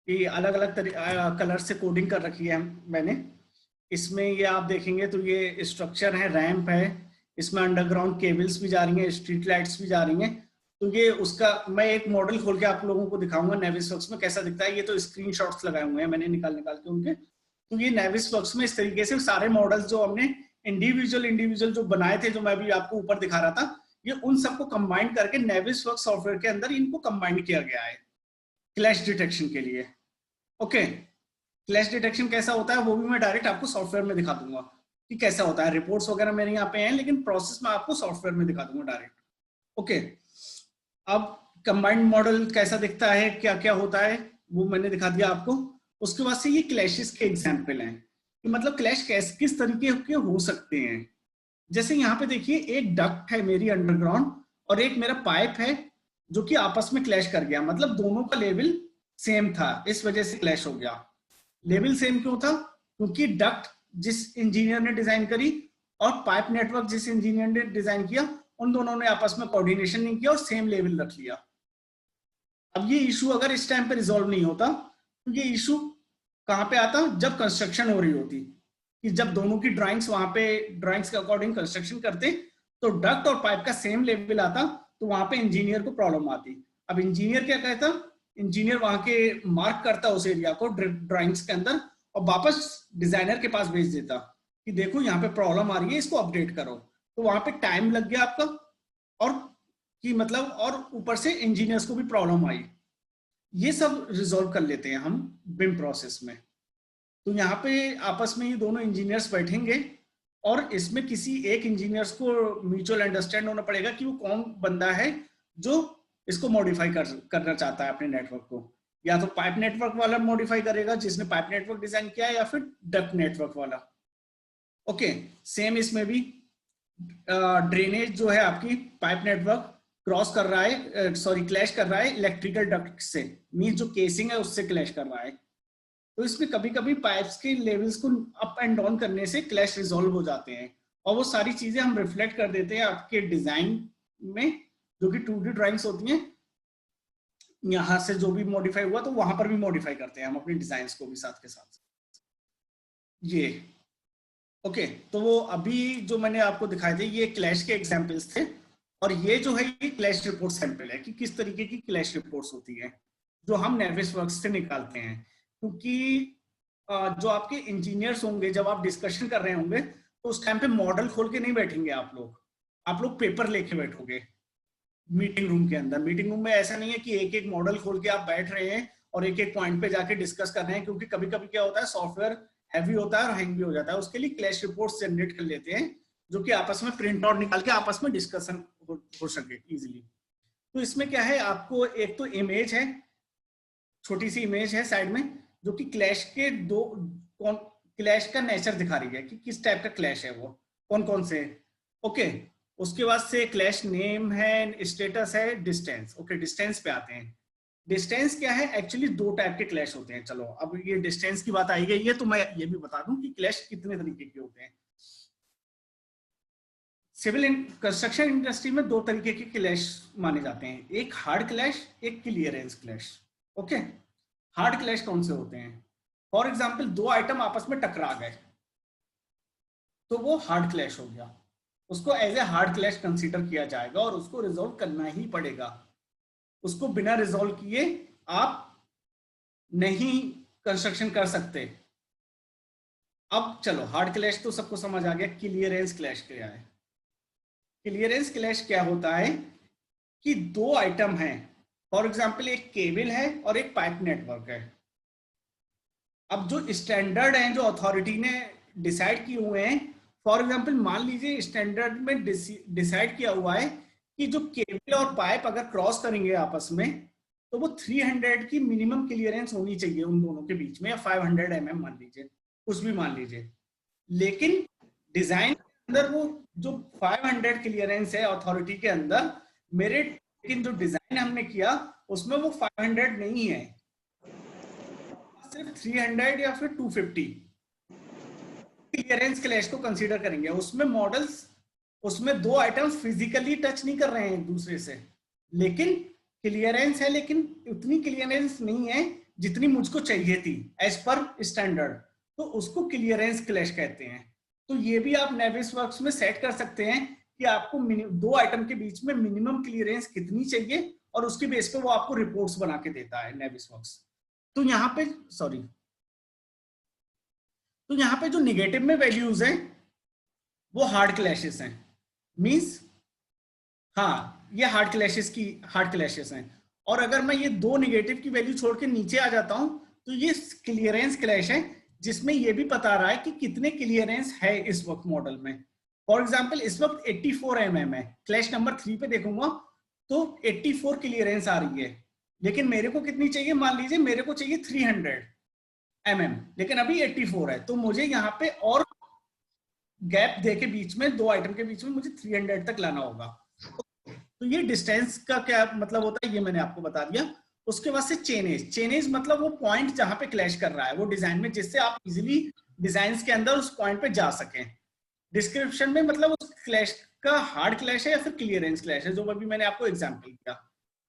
कि अलग अलग कलर से कोडिंग कर रखी है मैंने। इसमें ये आप देखेंगे तो ये स्ट्रक्चर है, रैंप है, इसमें अंडरग्राउंड केबल्स भी जा रही हैं, स्ट्रीट लाइट्स भी जा रही हैं। तो ये उसका मैं एक मॉडल खोल के आप लोगों को दिखाऊंगा नेविसवर्क्स में कैसा दिखता है। ये तो स्क्रीनशॉट्स लगाए हुए हैं मैंने निकाल के उनके। तो ये नेविसवर्क्स में इस तरीके से सारे मॉडल्स जो हमने इंडिविजुअल जो बनाए थे, जो मैं भी आपको ऊपर दिखा रहा था, ये उन सबको कंबाइन करके नेविसवर्क्स सॉफ्टवेयर के अंदर इनको कंबाइन किया गया है क्लैश डिटेक्शन के लिए। ओके, क्लैश डिटेक्शन कैसा होता है वो भी मैं डायरेक्ट आपको सॉफ्टवेयर में दिखा दूंगा कि कैसा होता है। रिपोर्ट्स वगैरह मेरे यहाँ पे हैं, लेकिन प्रोसेस में आपको सॉफ्टवेयर में दिखा दूंगा डायरेक्ट। ओके, अब कंबाइंड मॉडल कैसा दिखता है, क्या क्या होता है, वो मैंने दिखा दिया आपको। उसके बाद से ये क्लैशेस के एग्जाम्पल हैं कि मतलब क्लैश किस तरीके के हो सकते हैं। जैसे यहाँ पे देखिए, एक डक्ट है मेरी अंडरग्राउंड, और एक मेरा पाइप है जो कि आपस में क्लैश कर गया। मतलब दोनों का लेवल सेम था, इस वजह से क्लैश हो गया। लेवल सेम क्यों था? क्योंकि डक्ट जिस इंजीनियर ने डिजाइन करी और पाइप नेटवर्क जिस इंजीनियर ने डिजाइन किया, उन दोनों ने आपस में कोऑर्डिनेशन नहीं किया और सेम लेवल रख लिया। अब ये इशू अगर इस टाइम पे रिजॉल्व नहीं होता, तो ये इशू कहां पे आता? जब कंस्ट्रक्शन हो रही होती, कि जब दोनों की ड्राइंग्स वहां पे ड्राइंग्स के अकॉर्डिंग कंस्ट्रक्शन करते, तो डक्ट और पाइप का सेम लेवल आता, तो वहां पे इंजीनियर को प्रॉब्लम आती। अब इंजीनियर क्या कहता? इंजीनियर वहां के मार्क करता उस एरिया को ड्राइंग्स के अंदर, और वापस डिजाइनर के पास भेज देता कि देखो यहाँ पे प्रॉब्लम आ रही है, इसको अपडेट करो। तो वहां पे टाइम लग गया आपका, और कि मतलब और ऊपर से इंजीनियर्स को भी प्रॉब्लम आई। ये सब रिजॉल्व कर लेते हैं हम बिम प्रोसेस में। तो यहाँ पे आपस में ये दोनों इंजीनियर्स बैठेंगे, और इसमें किसी एक इंजीनियर्स को म्यूचुअल अंडरस्टैंड होना पड़ेगा कि वो कौन बंदा है जो इसको मॉडिफाई करना चाहता है अपने नेटवर्क को। या तो पाइप नेटवर्क वाला मॉडिफाई करेगा जिसने पाइप नेटवर्क डिजाइन किया है, या फिर डक्ट नेटवर्क वाला। ओके, सेम इसमें भी ड्रेनेज जो है आपकी पाइप नेटवर्क क्रॉस कर रहा है, सॉरी क्लैश कर रहा है इलेक्ट्रिकल डक्ट से, मींस जो केसिंग है उससे क्लैश कर रहा है। तो इसमें कभी कभी पाइप्स के लेवल्स को अप एंड डाउन करने से क्लैश रिजॉल्व हो जाते हैं, और वो सारी चीजें हम रिफ्लेक्ट कर देते हैं आपके डिजाइन में, जो कि 2D ड्राइंग्स होती हैं। यहाँ से जो भी मॉडिफाई हुआ तो वहां पर भी मॉडिफाई करते हैं हम अपने डिजाइन को भी साथ के साथ। ये ओके तो वो अभी जो मैंने आपको दिखाए थे ये क्लैश के एग्जांपल्स थे, और ये जो है ये क्लैश रिपोर्ट सैंपल है कि किस तरीके की क्लैश रिपोर्ट्स होती है जो हम नेविसवर्क्स से निकालते हैं। क्योंकि जो आपके इंजीनियर्स होंगे जब आप डिस्कशन कर रहे होंगे तो उस टाइम पे मॉडल खोल के नहीं बैठेंगे आप लोग पेपर लेके बैठोगे मीटिंग रूम के अंदर। मीटिंग रूम में ऐसा नहीं है कि एक एक मॉडल खोल के आप बैठ रहे हैं और एक एक पॉइंट पे जाके डिस्कस कर रहे हैं, क्योंकि कभी कभी क्या होता है सॉफ्टवेयर हैवी होता है और हैंग भी हो जाता है। उसके लिए क्लैश रिपोर्ट्स जनरेट कर लेते हैं जो कि आपस में प्रिंट आउट निकाल के आपस में डिस्कशन हो सके इजीली। तो इसमें क्या है, आपको एक तो इमेज है, छोटी सी इमेज है साइड में, जो कि क्लैश के क्लैश का नेचर दिखा रही है कि किस टाइप का क्लैश है, वो कौन कौन से। ओके उसके बाद से क्लैश नेम है, स्टेटस है, डिस्टेंस। ओके डिस्टेंस पे आते हैं। डिस्टेंस क्या है, एक्चुअली दो टाइप के क्लैश होते हैं। चलो अब ये डिस्टेंस की बात आई गई है तो मैं ये भी बता दूं कि क्लैश कितने तरीके के होते हैं। सिविल कंस्ट्रक्शन इंडस्ट्री में दो तरीके के क्लैश माने जाते हैं, एक हार्ड क्लैश, एक clearance clash. Okay hard clash कौन से होते हैं, फॉर एग्जाम्पल दो आइटम आपस में टकरा गए तो वो हार्ड क्लैश हो गया, उसको as a hard clash consider किया जाएगा और उसको रिजोल्व करना ही पड़ेगा। उसको बिना रिजोल्व किए आप नहीं कंस्ट्रक्शन कर सकते। अब चलो हार्ड क्लैश तो सबको समझ आ गया, क्लियरेंस क्लैश क्या है। क्लियरेंस क्लैश क्या होता है कि दो आइटम हैं, फॉर एग्जाम्पल एक केबल है और एक पाइप नेटवर्क है। अब जो स्टैंडर्ड है जो अथॉरिटी ने डिसाइड किए हुए हैं, फॉर एग्जाम्पल मान लीजिए स्टैंडर्ड में डिसाइड किया हुआ है कि जो केबल और पाइप अगर क्रॉस करेंगे आपस में तो वो 300 की मिनिमम क्लियरेंस होनी चाहिए उन दोनों के बीच में, या 500 mm मान लीजिए, कुछ भी मान लीजिए। लेकिन डिजाइन के अंदर वो जो 500 क्लियरेंस है अथॉरिटी के अंदर मेरिट, लेकिन जो डिजाइन हमने किया उसमें वो 500 नहीं है, सिर्फ 300 या फिर 250 क्लियरेंस क्लैश को कंसीडर करेंगे। उसमें मॉडल्स, उसमें दो आइटम्स फिजिकली टच नहीं कर रहे हैं एक दूसरे से, लेकिन क्लियरेंस है, लेकिन उतनी क्लियरेंस नहीं है जितनी मुझको चाहिए थी एज पर स्टैंडर्ड, तो उसको क्लियरेंस क्लैश कहते हैं। तो ये भी आप नेविसवर्क्स में सेट कर सकते हैं कि आपको दो आइटम के बीच में मिनिमम क्लियरेंस कितनी चाहिए, और उसके बेस पे वो आपको रिपोर्ट्स बना के देता है नेविसवर्क्स। तो यहाँ पे तो यहाँ पे जो निगेटिव में वैल्यूज हैं वो हार्ड क्लैशेस हैं, मींस हाँ ये हार्ड क्लैशेस हैं। और अगर मैं ये दो निगेटिव की वैल्यू छोड़ के नीचे आ जाता हूं तो ये क्लियरेंस क्लैश है, जिसमें ये भी बता रहा है कि कितने क्लियरेंस है इस वक्त मॉडल में। फॉर एग्जांपल इस वक्त 84 mm है, क्लैश नंबर 3 पे देखूंगा तो 84 क्लियरेंस आ रही है, लेकिन मेरे को कितनी चाहिए, मान लीजिए मेरे को चाहिए 300 mm, लेकिन अभी 84 है, तो मुझे यहाँ पे और गैप दे के बीच में दो आइटम के बीच में मुझे 300 तक लाना होगा। तो ये डिस्टेंस का क्या मतलब होता है ये मैंने आपको बता दिया। उसके बाद से चेनेज मतलब वो पॉइंट जहां पे क्लैश कर रहा है वो डिजाइन में, जिससे आप इजीली डिजाइन के अंदर उस पॉइंट पे जा सकें। डिस्क्रिप्शन में मतलब उस क्लैश का हार्ड क्लैश है या फिर क्लियरेंस क्लैश है, जो अभी मैंने आपको एग्जांपल किया।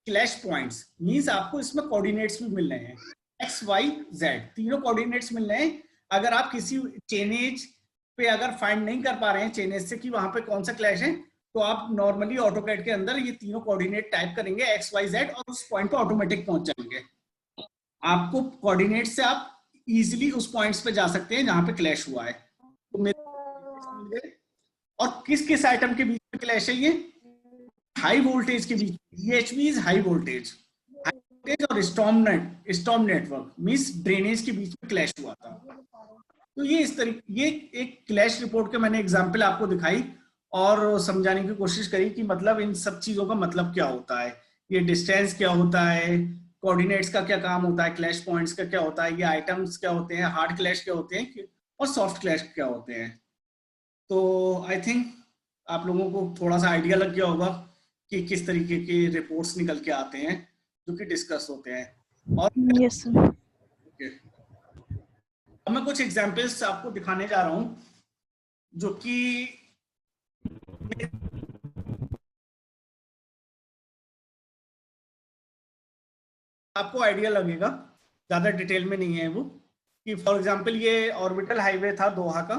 क्लैश पॉइंट्स मींस आपको इसमें कोऑर्डिनेट्स भी मिल रहे हैं, एक्स वाई जेड तीनों कोऑर्डिनेट्स मिल रहे हैं। अगर आप किसी चेनेज पे अगर फाइंड नहीं कर पा रहे हैं चेनेज से कि वहां पे कौन सा क्लैश है, तो आप नॉर्मली ऑटोकैड के अंदर ये तीनों कोऑर्डिनेट टाइप करेंगे एक्स वाई जेड और उस पॉइंट पे ऑटोमेटिक पहुंच जाएंगे। आपको कोऑर्डिनेट से आप इजीली उस पॉइंट्स पे जा सकते हैं जहां पे क्लैश हुआ है। तो मेरे और किस किस आइटम के बीच में क्लैश है, ये हाई वोल्टेज के बीच, EHV इज हाई वोल्टेज और स्टॉर्म नेटवर्क मींस ड्रेनेज के बीच में क्लैश हुआ था। तो ये इस तरीके, ये एक क्लैश रिपोर्ट के मैंने एग्जांपल आपको दिखाई और समझाने की कोशिश करी कि मतलब इन सब चीजों का मतलब क्या होता है, ये डिस्टेंस क्या होता है, कोऑर्डिनेट्स का क्या काम होता है, क्लैश पॉइंट्स का क्या होता है, ये आइटम्स क्या होते हैं, हार्ड क्लैश क्या होते हैं और सॉफ्ट क्लैश क्या होते हैं। तो आई थिंक आप लोगों को थोड़ा सा आइडिया लग गया होगा कि किस तरीके के रिपोर्ट्स निकल के आते हैं जो कि डिस्कस होते हैं। और यस सर। अब मैं कुछ एग्जांपल्स आपको दिखाने जा रहा हूं जो कि आपको आइडिया लगेगा, ज्यादा डिटेल में नहीं है वो, कि फॉर एग्जांपल ये ऑर्बिटल हाईवे था दोहा का,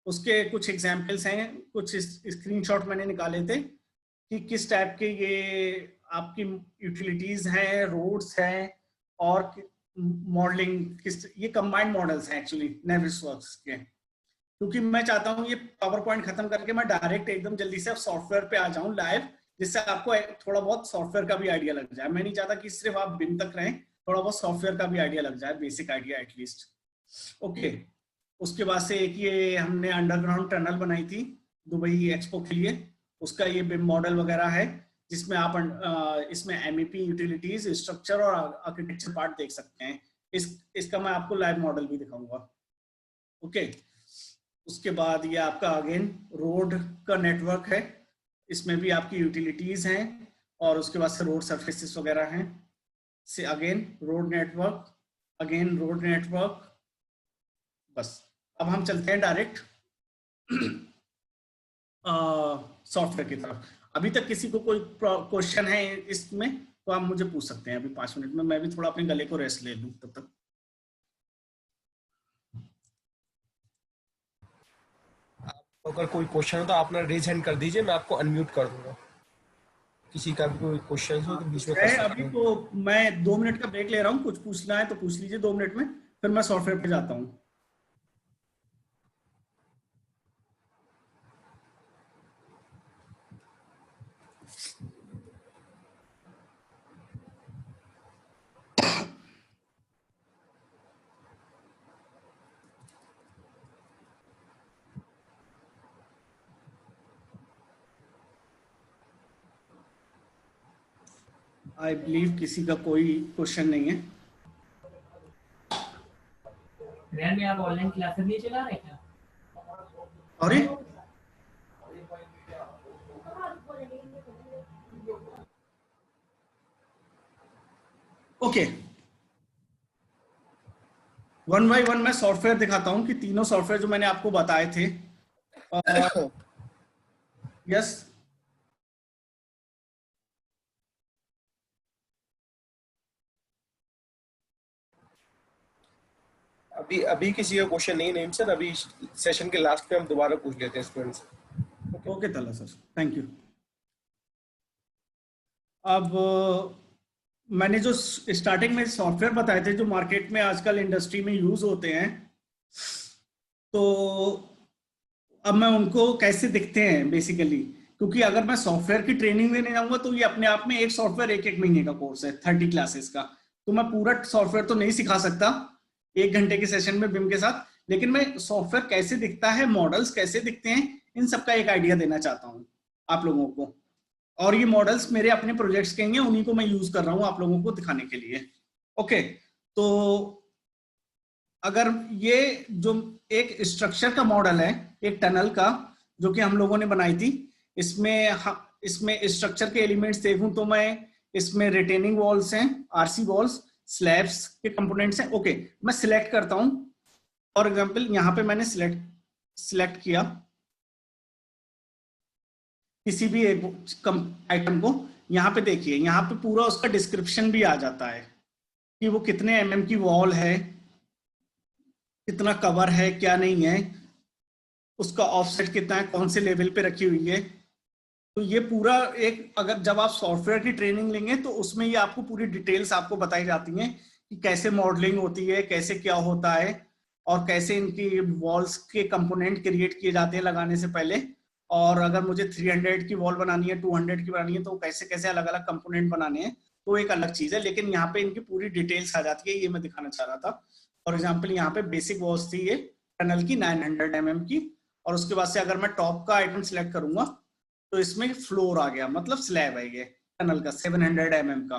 उसके कुछ एग्जांपल्स हैं, कुछ स्क्रीनशॉट मैंने निकाले थे कि किस टाइप के ये आपकी यूटिलिटीज हैं, रोड्स हैं, और मॉडलिंग किस, ये कंबाइंड मॉडल्स हैं एक्चुअली नेविसवर्क्स के। क्योंकि मैं चाहता हूँ ये पावर पॉइंट खत्म करके मैं डायरेक्ट एकदम जल्दी से सॉफ्टवेयर पे आ जाऊं लाइव, जिससे आपको थोड़ा बहुत सॉफ्टवेयर का भी आइडिया लग जाए। मैं नहीं चाहता कि सिर्फ आप बिम तक रहें, थोड़ा बहुत सॉफ्टवेयर का भी आइडिया लग जाए, बेसिक आइडिया एटलीस्ट। ओके, उसके बाद से एक ये हमने अंडरग्राउंड टनल बनाई थी दुबई एक्सपो के लिए, उसका ये बिम मॉडल वगैरह है, जिसमें आप इसमें एमईपी, यूटिलिटीज, स्ट्रक्चर और आर्किटेक्चर पार्ट देख सकते हैं। इसका मैं आपको लाइव मॉडल भी दिखाऊंगा। ओके, उसके बाद ये आपका अगेन रोड का नेटवर्क है, इसमें भी आपकी यूटिलिटीज हैं और उसके बाद से रोड सरफेसेस वगैरह हैं, से again road network, again road network. बस अब हम चलते हैं डायरेक्ट सॉफ्टवेयर की तरफ। अभी तक किसी को कोई क्वेश्चन है इसमें तो आप मुझे पूछ सकते हैं अभी 5 मिनट में, मैं भी थोड़ा अपने गले को रेस्ट ले लूं तब तक। अगर कोई क्वेश्चन हो तो आप ना रेज हैंड कर दीजिए, मैं आपको अनम्यूट कर दूंगा। किसी का भी कोई क्वेश्चन हो तो बीच में कर सकते हैं। अभी तो मैं 2 मिनट का ब्रेक ले रहा हूँ, कुछ पूछना है तो पूछ लीजिए 2 मिनट में, फिर मैं सॉफ्टवेयर पे जाता हूँ। आई बिलीव किसी का कोई क्वेश्चन नहीं है। में आप ऑनलाइन क्लासेस नहीं चला रहे क्या? अरे ओके, वन बाय वन मैं सॉफ्टवेयर दिखाता हूं कि तीनों सॉफ्टवेयर जो मैंने आपको बताए थे। यस, अभी किसी का क्वेश्चन नहीं नेम सर, अभी सेशन के लास्ट में हम दोबारा पूछ लेते हैं स्टूडेंट्स। ओके तला सर, थैंक यू। अब मैंने जो स्टार्टिंग में सॉफ्टवेयर बताए थे जो मार्केट में आजकल इंडस्ट्री में यूज होते हैं, तो अब मैं उनको कैसे दिखते हैं बेसिकली, क्योंकि अगर मैं सॉफ्टवेयर की ट्रेनिंग देने जाऊंगा तो ये अपने आप में एक सॉफ्टवेयर एक महीने का कोर्स है 30 क्लासेस का, तो मैं पूरा सॉफ्टवेयर तो नहीं सिखा सकता 1 घंटे के सेशन में बिम के साथ, लेकिन मैं सॉफ्टवेयर कैसे दिखता है, मॉडल्स कैसे दिखते हैं, इन सब का एक आइडिया देना चाहता हूं आप लोगों को। और ये मॉडल्स मेरे अपने प्रोजेक्ट्स के हैं, उन्हीं को मैं यूज कर रहा हूं आप लोगों को दिखाने के लिए। ओके, तो अगर ये जो एक स्ट्रक्चर का मॉडल है, एक टनल का जो कि हम लोगों ने बनाई थी, इसमें स्ट्रक्चर के एलिमेंट्स देखूं तो मैं इसमें रिटेनिंग वॉल्स हैं, आरसी वॉल्स, स्लैब्स के कंपोनेंट्स हैं। ओके, मैं सिलेक्ट करता हूं, फॉर एग्जांपल यहां पे मैंने सिलेक्ट किया किसी भी एक आइटम को। यहाँ पे देखिए, यहाँ पे पूरा उसका डिस्क्रिप्शन भी आ जाता है कि वो कितने mm की वॉल है, कितना कवर है, क्या नहीं है, उसका ऑफसेट कितना है, कौन से लेवल पे रखी हुई है। तो ये पूरा एक, अगर जब आप सॉफ्टवेयर की ट्रेनिंग लेंगे तो उसमें ये आपको पूरी डिटेल्स आपको बताई जाती हैं कि कैसे मॉडलिंग होती है, कैसे क्या होता है, और कैसे इनकी वॉल्स के कंपोनेंट क्रिएट किए जाते हैं लगाने से पहले। और अगर मुझे 300 की वॉल बनानी है, 200 की बनानी है, तो कैसे कैसे अलग अलग कंपोनेंट बनाने हैं, तो एक अलग चीज है। लेकिन यहाँ पे इनकी पूरी डिटेल्स आ जाती है, ये मैं दिखाना चाह रहा था। फॉर एग्जाम्पल यहाँ पे बेसिक वॉल्स थी ये टनल की 900 mm की, और उसके बाद से अगर मैं टॉप का आइटम सिलेक्ट करूंगा तो इसमें फ्लोर आ गया, मतलब स्लैब है ये टनल का 700 mm का।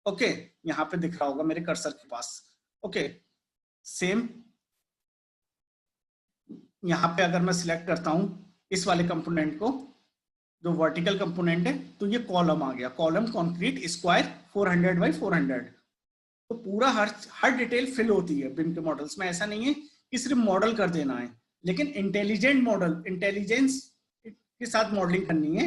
ओके, यहाँ पे दिख रहा होगा मेरे कर्सर के पास। ओके, सेम यहाँ पे अगर मैं सिलेक्ट करता हूँ इस वाले कंपोनेंट को, जो वर्टिकल कंपोनेंट है, तो ये कॉलम आ गया, कॉलम कंक्रीट स्क्वायर 400 बाई 400। तो पूरा हर डिटेल फिल होती है बिम के मॉडल्स में। ऐसा नहीं है कि सिर्फ मॉडल कर देना है, लेकिन इंटेलिजेंट मॉडल, इंटेलिजेंस के साथ मॉडलिंग करनी है,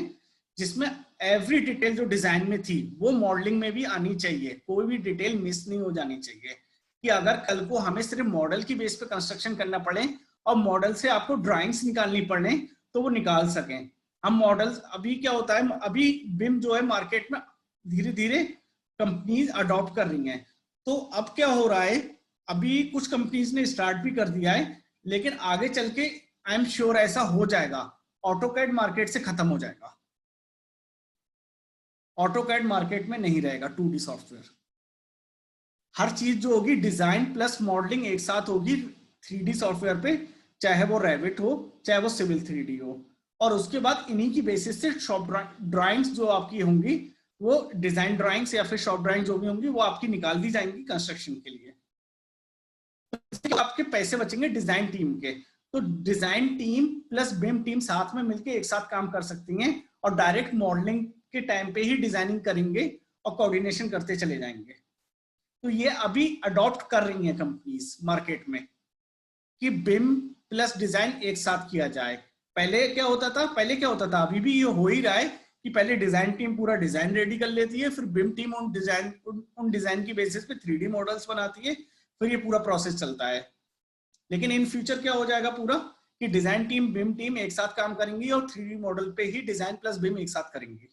जिसमें एवरी डिटेल जो डिजाइन में थी वो मॉडलिंग में भी आनी चाहिए, कोई भी डिटेल मिस नहीं हो जानी चाहिए, कि अगर कल को हमें सिर्फ मॉडल की बेस पे कंस्ट्रक्शन करना पड़े और मॉडल से आपको ड्राइंग्स निकालनी पड़े तो वो निकाल सकें। हम मॉडल्स, अभी क्या होता है, अभी बिम जो है मार्केट में धीरे धीरे कंपनीज अडॉप्ट कर रही हैं। तो अब क्या हो रहा है, अभी कुछ कंपनीज ने स्टार्ट भी कर दिया है, लेकिन आगे चल के आई एम श्योर ऐसा हो जाएगा, ऑटोकैड मार्केट से खत्म हो जाएगा, ऑटोकैड मार्केट में नहीं रहेगा 2D सॉफ्टवेयर। हर चीज जो होगी डिजाइन प्लस मॉडलिंग एक साथ होगी 3D सॉफ्टवेयर पे, चाहे वो रेविट हो चाहे वो सिविल 3D हो। और उसके बाद इन्हीं की बेसिस से शॉप ड्राइंग्स जो आपकी होंगी, वो डिजाइन ड्राइंग्स या फिर शॉप ड्राइंग जो भी होंगी वो आपकी निकाल दी जाएंगी कंस्ट्रक्शन के लिए। तो आपके पैसे बचेंगे डिजाइन टीम के। तो डिजाइन टीम प्लस बिम टीम साथ में मिलकर एक साथ काम कर सकती हैं और डायरेक्ट मॉडलिंग के टाइम पे ही डिजाइनिंग करेंगे और कोऑर्डिनेशन करते चले जाएंगे। तो ये अभी अडॉप्ट कर रही हैं कंपनीज मार्केट में कि बिम प्लस डिजाइन एक साथ किया जाए। पहले क्या होता था, अभी भी ये हो ही रहा है कि पहले डिजाइन टीम पूरा डिजाइन रेडी कर लेती है, फिर बिम टीम उन डिजाइन की बेसिस पे 3D मॉडल्स बनाती है, फिर ये पूरा प्रोसेस चलता है। लेकिन इन फ्यूचर क्या हो जाएगा पूरा, कि डिजाइन टीम बिम टीम एक साथ काम करेंगी और 3D मॉडल पे ही डिजाइन प्लस बिम एक साथ करेंगी।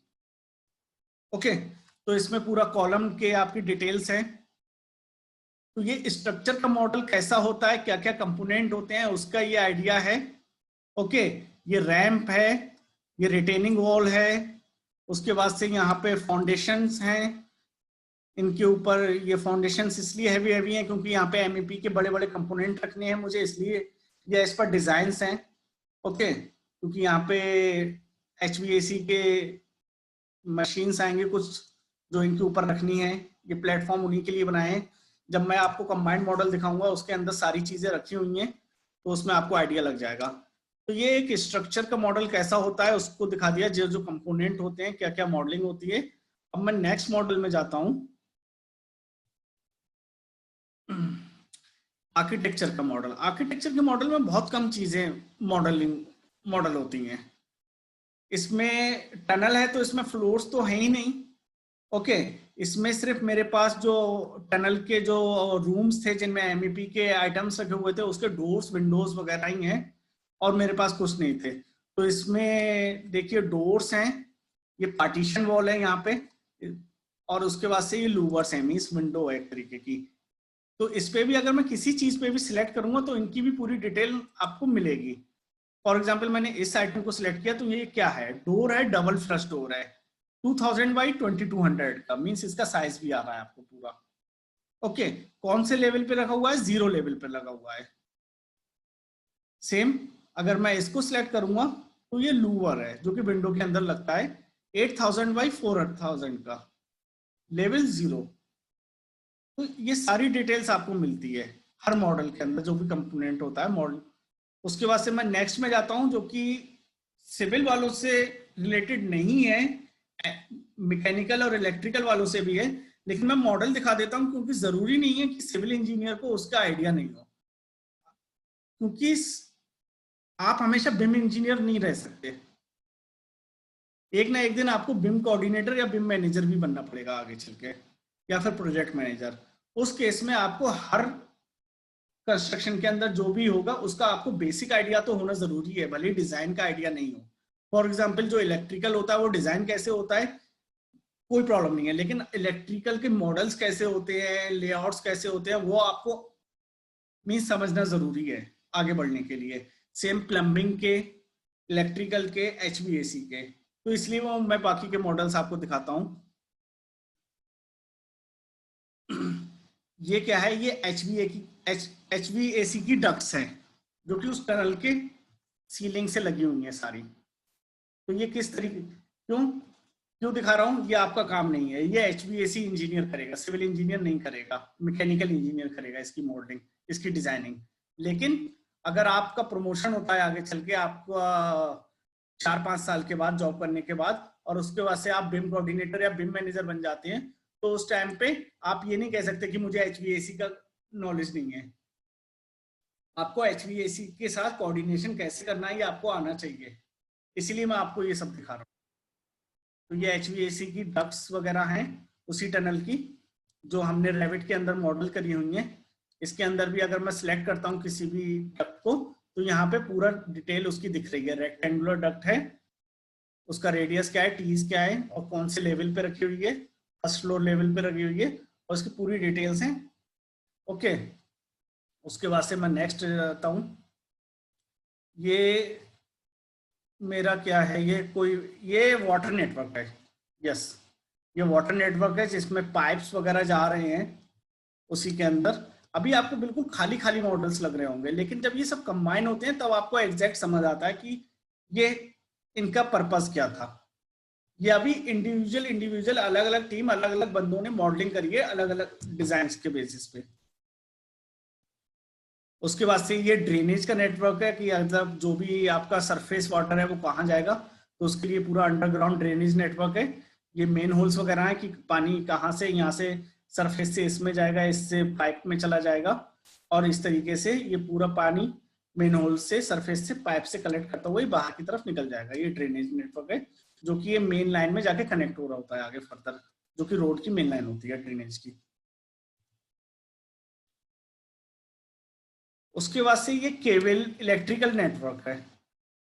ओके, तो इसमें पूरा कॉलम के आपकी डिटेल्स हैं। तो ये स्ट्रक्चर का मॉडल कैसा होता है, क्या क्या कंपोनेंट होते हैं, उसका ये आइडिया है। ओके, ये रैंप है, ये रिटेनिंग वॉल है, उसके बाद से यहाँ पे फाउंडेशंस हैं, इनके ऊपर ये फाउंडेशंस इसलिए हैवी हैं क्योंकि यहाँ पे एमईपी के बड़े बड़े कंपोनेंट रखने हैं मुझे, इसलिए ये इस पर डिजाइन्स हैं। ओके, क्योंकि यहाँ पे HVAC के मशीन्स आएंगे कुछ जो इनके ऊपर रखनी है, ये प्लेटफॉर्म उन्हीं के लिए बनाए हैं। जब मैं आपको कंबाइंड मॉडल दिखाऊंगा उसके अंदर सारी चीजें रखी हुई हैं, तो उसमें आपको आइडिया लग जाएगा। तो ये एक स्ट्रक्चर का मॉडल कैसा होता है उसको दिखा दिया, जो जो कंपोनेंट होते हैं, क्या क्या मॉडलिंग होती है। अब मैं नेक्स्ट मॉडल में जाता हूं, आर्किटेक्चर का मॉडल। आर्किटेक्चर के मॉडल में बहुत कम चीजें मॉडल होती हैं। इसमें टनल है तो इसमें फ्लोर्स तो है ही नहीं। ओके, इसमें सिर्फ मेरे पास जो टनल के जो रूम्स थे जिनमें एमईपी के आइटम्स रखे हुए थे, उसके डोर्स विंडोज वगैरह ही हैं, और मेरे पास कुछ नहीं थे। तो इसमें देखिए डोर्स हैं, ये पार्टीशन वॉल है यहाँ पे, और उसके बाद से ये लूवर्स हैं, मींस विंडो है एक तरीके की। तो इस पे भी अगर मैं किसी चीज पे भी सिलेक्ट करूंगा तो इनकी भी पूरी डिटेल आपको मिलेगी। फॉर एग्जाम्पल मैंने इस आइटम को सिलेक्ट किया, तो ये क्या है, डोर है, डबल फ्लश डोर है, 2000 बाई 2200 का, मींस इसका साइज भी आ रहा है आपको पूरा। ओके, कौन से लेवल पे रखा हुआ है, 0 लेवल पे लगा हुआ है। सेम अगर मैं इसको सिलेक्ट करूंगा तो ये लूवर है जो कि विंडो के अंदर लगता है, 8000 बाई 4000 का, लेवल 0। तो ये सारी डिटेल्स आपको मिलती है हर मॉडल के अंदर, जो भी कंपोनेंट होता है मॉडल। उसके बाद से मैं नेक्स्ट में जाता हूं, जो कि सिविल वालों से रिलेटेड नहीं है, मैकेनिकल और इलेक्ट्रिकल वालों से भी है, लेकिन मैं मॉडल दिखा देता हूं क्योंकि जरूरी नहीं है कि सिविल इंजीनियर को उसका आइडिया नहीं हो, क्योंकि आप हमेशा बिम इंजीनियर नहीं रह सकते। एक ना एक दिन आपको बिम कोऑर्डिनेटर या बिम मैनेजर भी बनना पड़ेगा आगे चल के, या फिर प्रोजेक्ट मैनेजर। उस केस में आपको हर कंस्ट्रक्शन के अंदर जो भी होगा उसका आपको बेसिक आइडिया तो होना जरूरी है, भले डिजाइन का आइडिया नहीं हो। फॉर एग्जांपल जो इलेक्ट्रिकल होता है वो डिजाइन कैसे होता है कोई प्रॉब्लम नहीं है, लेकिन इलेक्ट्रिकल के मॉडल्स कैसे होते हैं, लेआउट्स कैसे होते हैं, वो आपको मींस समझना जरूरी है आगे बढ़ने के लिए। सेम प्लम्बिंग के, इलेक्ट्रिकल के, HVAC के। तो इसलिए वो मैं बाकी के मॉडल्स आपको दिखाता हूं। ये क्या है, ये HVAC की डक्ट्स है जो कि उस टनल के सीलिंग से लगी हुई है सारी। तो ये किस तरीके, क्यों दिखा रहा हूं, ये आपका काम नहीं है, ये HVAC इंजीनियर करेगा, सिविल इंजीनियर नहीं करेगा, मैकेनिकल इंजीनियर करेगा इसकी मॉडलिंग, इसकी डिजाइनिंग। लेकिन अगर आपका प्रमोशन होता है आगे चल के, आपका 4-5 साल के बाद जॉब करने के बाद, और उसके बाद से आप बिम कोऑर्डिनेटर या बिम मैनेजर बन जाते हैं, तो उस टाइम पे आप ये नहीं कह सकते कि मुझे HVAC का नॉलेज नहीं है। आपको HVAC के साथ कोऑर्डिनेशन कैसे करना है ये आपको आना चाहिए, इसीलिए मैं आपको ये सब दिखा रहा हूँ। तो ये HVAC की डक्ट्स वगैरह हैं उसी टनल की, जो हमने रेविट के अंदर मॉडल करी हुई है। इसके अंदर भी अगर मैं सिलेक्ट करता हूँ किसी भी डक्ट को, तो यहाँ पे पूरा डिटेल उसकी दिख रही है। रेक्टेंगुलर डक्ट है, उसका रेडियस क्या है, टीज क्या है, और कौन से लेवल पे रखी हुई है, फर्स्ट फ्लोर लेवल पे रखी हुई है, और उसकी पूरी डिटेल्स हैं। ओके, उसके बाद से मैं नेक्स्ट जाता हूँ। ये मेरा क्या है, ये वाटर नेटवर्क है। यस, ये वाटर नेटवर्क है जिसमें पाइप्स वगैरह जा रहे हैं उसी के अंदर। अभी आपको बिल्कुल खाली खाली मॉडल्स लग रहे होंगे, लेकिन जब ये सब कंबाइन होते हैं तब आपको एग्जैक्ट समझ आता है कि ये इनका पर्पस क्या था। ये अभी इंडिविजुअल अलग अलग टीम, अलग अलग बंदों ने मॉडलिंग करी है अलग अलग डिजाइन के बेसिस पे। उसके बाद से ये ड्रेनेज का नेटवर्क है कि मतलब जो भी आपका सरफेस वाटर है वो कहाँ जाएगा, तो उसके लिए पूरा अंडरग्राउंड ड्रेनेज नेटवर्क है। ये मेन होल्स वगैरह है कि पानी कहाँ से, यहाँ से सरफेस से इसमें जाएगा, इससे पाइप में चला जाएगा, और इस तरीके से ये पूरा पानी मेन होल से सरफेस से पाइप से कलेक्ट करता हुआ बाहर की तरफ निकल जाएगा। ये ड्रेनेज नेटवर्क है जो कि ये मेन लाइन में जाके कनेक्ट हो रहा होता है आगे फर्दर, जो कि रोड की मेन लाइन होती है ड्रेनेज की। उसके बाद से ये केबल इलेक्ट्रिकल नेटवर्क है।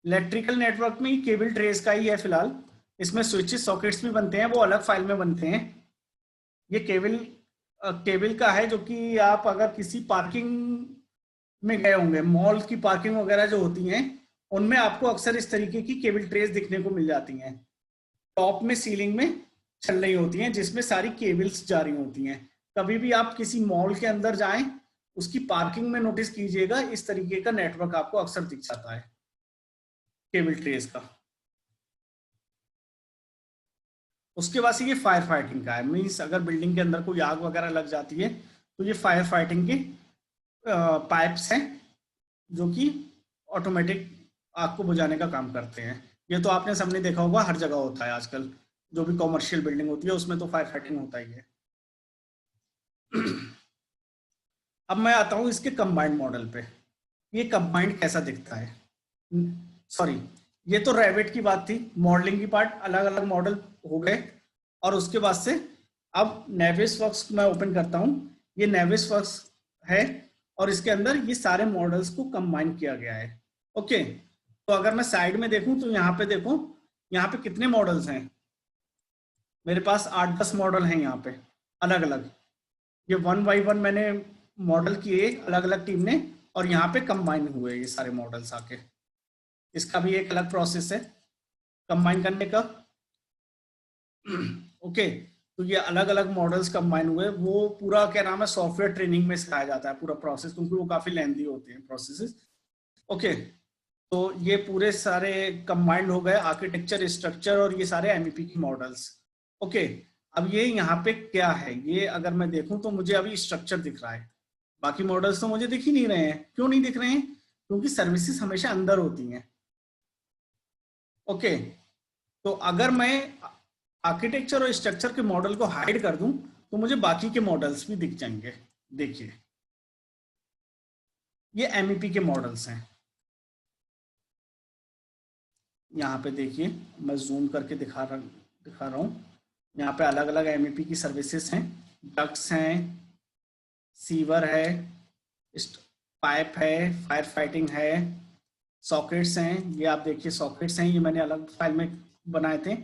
इलेक्ट्रिकल नेटवर्क में केबल ट्रेस का ही है फिलहाल, इसमें स्विचेस सॉकेट्स भी बनते हैं, वो अलग फाइल में बनते हैं। ये केबल का है जो कि आप अगर किसी पार्किंग में गए होंगे, मॉल की पार्किंग वगैरह जो होती हैं उनमें आपको अक्सर इस तरीके की केबल ट्रेस दिखने को मिल जाती हैं। टॉप में सीलिंग में चल रही होती हैं जिसमें सारी केबल्स जा रही होती हैं। कभी भी आप किसी मॉल के अंदर जाएं, उसकी पार्किंग में नोटिस कीजिएगा, इस तरीके का नेटवर्क आपको अक्सर दिख जाता है केबल ट्रेस का। उसके बाद से ये फायर फाइटिंग का है, मीन्स अगर बिल्डिंग के अंदर कोई आग वगैरह लग जाती है तो ये फायर फाइटिंग के पाइप्स हैं जो कि ऑटोमेटिक आग को बुझाने का काम करते हैं। ये तो आपने सबने देखा होगा, हर जगह होता है आजकल, जो भी कॉमर्शियल बिल्डिंग होती है उसमें तो फायर फाइटिंग होता ही है। अब मैं आता हूँ इसके कंबाइंड मॉडल पे। ये कंबाइंड कैसा दिखता है, सॉरी ये तो रेविट की बात थी, मॉडलिंग की पार्ट, अलग अलग मॉडल हो गए। और उसके बाद से अब नेविसवर्क्स मैं ओपन करता हूँ। ये नेविसवर्क्स है और इसके अंदर ये सारे मॉडल्स को कंबाइन किया गया है। ओके, तो अगर मैं साइड में देखूं तो यहाँ पे देखो, यहाँ पे कितने मॉडल्स हैं, मेरे पास 8-10 मॉडल हैं यहाँ पे अलग अलग। ये 1 बाय 1 मैंने मॉडल किए अलग अलग टीम ने, और यहाँ पे कंबाइन हुए ये सारे मॉडल्स आके। इसका भी एक अलग प्रोसेस है कंबाइन करने का। ओके, तो ये अलग अलग मॉडल्स कंबाइन हुए, वो पूरा क्या नाम है सॉफ्टवेयर ट्रेनिंग में सिखाया जाता है पूरा प्रोसेस, क्योंकि वो काफी लेंथी होते हैं प्रोसेसेस। ओके, तो ये पूरे सारे कंबाइंड हो गए, आर्किटेक्चर, स्ट्रक्चर और ये सारे एमईपी की मॉडल्स। ओके, अब ये यहाँ पे क्या है, ये अगर मैं देखूं तो मुझे अभी स्ट्रक्चर दिख रहा है, बाकी मॉडल्स तो मुझे दिख ही नहीं रहे हैं। क्यों नहीं दिख रहे हैं? क्योंकि सर्विसेज हमेशा अंदर होती हैं। ओके, तो अगर मैं आर्किटेक्चर और स्ट्रक्चर के मॉडल को हाइड कर दूं तो मुझे बाकी के मॉडल्स भी दिख जाएंगे। देखिए ये एमईपी के मॉडल्स हैं, यहाँ पे देखिए मैं जूम करके दिखा रहा हूँ। यहाँ पे अलग अलग एमईपी की सर्विसेज हैं, डक्ट्स हैं, सीवर है, पाइप है, फायर फाइटिंग है, सॉकेट्स हैं। ये आप देखिए सॉकेट्स हैं, ये मैंने अलग फाइल में बनाए थे।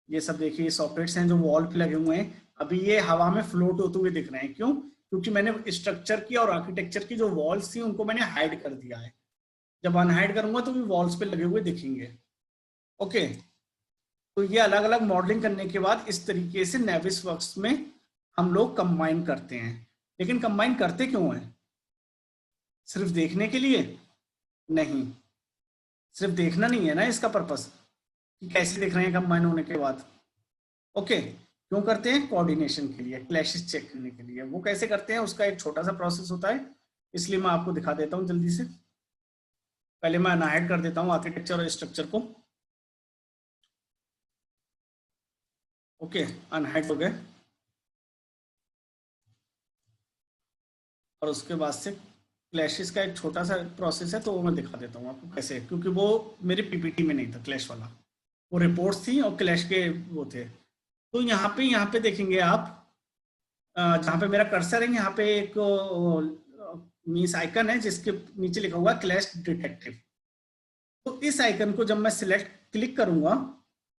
ये सब देखिए सॉकेट्स हैं जो वॉल पे लगे हुए हैं। अभी ये हवा में फ्लोट होते हुए दिख रहे हैं, क्यों? क्योंकि मैंने स्ट्रक्चर की और आर्किटेक्चर की जो वॉल्स थी उनको मैंने हाइड कर दिया है। जब अनहाइड करूंगा तो भी वॉल्स पे लगे हुए दिखेंगे। ओके, तो ये अलग अलग मॉडलिंग करने के बाद इस तरीके से नेविसवर्क्स में हम लोग कंबाइन करते हैं। लेकिन कंबाइन करते क्यों हैं? सिर्फ देखने के लिए नहीं, सिर्फ देखना नहीं है ना इसका पर्पस कि कैसे दिख रहे हैं कंबाइन होने के बाद। ओके, क्यों करते हैं? कोऑर्डिनेशन के लिए, क्लैशेस चेक करने के लिए। वो कैसे करते हैं उसका एक छोटा सा प्रोसेस होता है, इसलिए मैं आपको दिखा देता हूं जल्दी से। पहले मैं अनहाइड कर देता हूँ आर्किटेक्चर और स्ट्रक्चर को। ओके, अनहाइड हो गए। और उसके बाद से क्लैशेस का एक छोटा सा प्रोसेस है, तो वो मैं दिखा देता हूँ आपको कैसे, क्योंकि वो मेरी पीपीटी में नहीं था क्लैश वाला, वो रिपोर्ट्स थी और क्लैश के वो थे। तो यहाँ पे देखेंगे आप, जहाँ पे मेरा कर्सर है, यहाँ पे एक मीन्स आइकन है जिसके नीचे लिखा हुआ क्लैश डिटेक्टिव। तो इस आइकन को जब मैं सिलेक्ट क्लिक करूंगा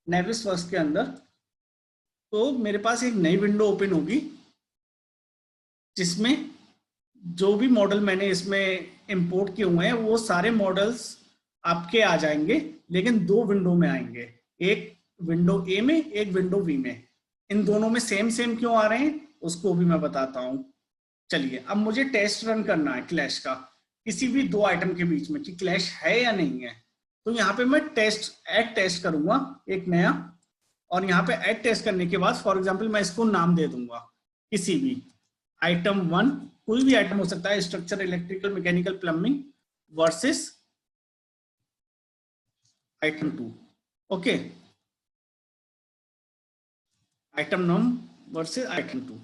नेविसवर्क्स के अंदर, तो मेरे पास एक नई विंडो ओपन होगी जिसमें जो भी मॉडल मैंने इसमें इंपोर्ट किए हुए हैं वो सारे मॉडल्स आपके आ जाएंगे, लेकिन दो विंडो में आएंगे, एक विंडो ए में, एक विंडो बी में। इन दोनों में सेम सेम क्यों आ रहे हैं उसको भी मैं बताता हूं। चलिए, अब मुझे टेस्ट रन करना है क्लैश का किसी भी दो आइटम के बीच में कि क्लैश है या नहीं है। तो यहाँ पे मैं ऐड टेस्ट करूंगा एक नया, और यहाँ पे ऐड टेस्ट करने के बाद फॉर एग्जांपल मैं इसको नाम दे दूंगा किसी भी आइटम 1, कोई भी आइटम हो सकता है, structure, electrical, mechanical, plumbing versus item 2। Okay, item num versus item 2।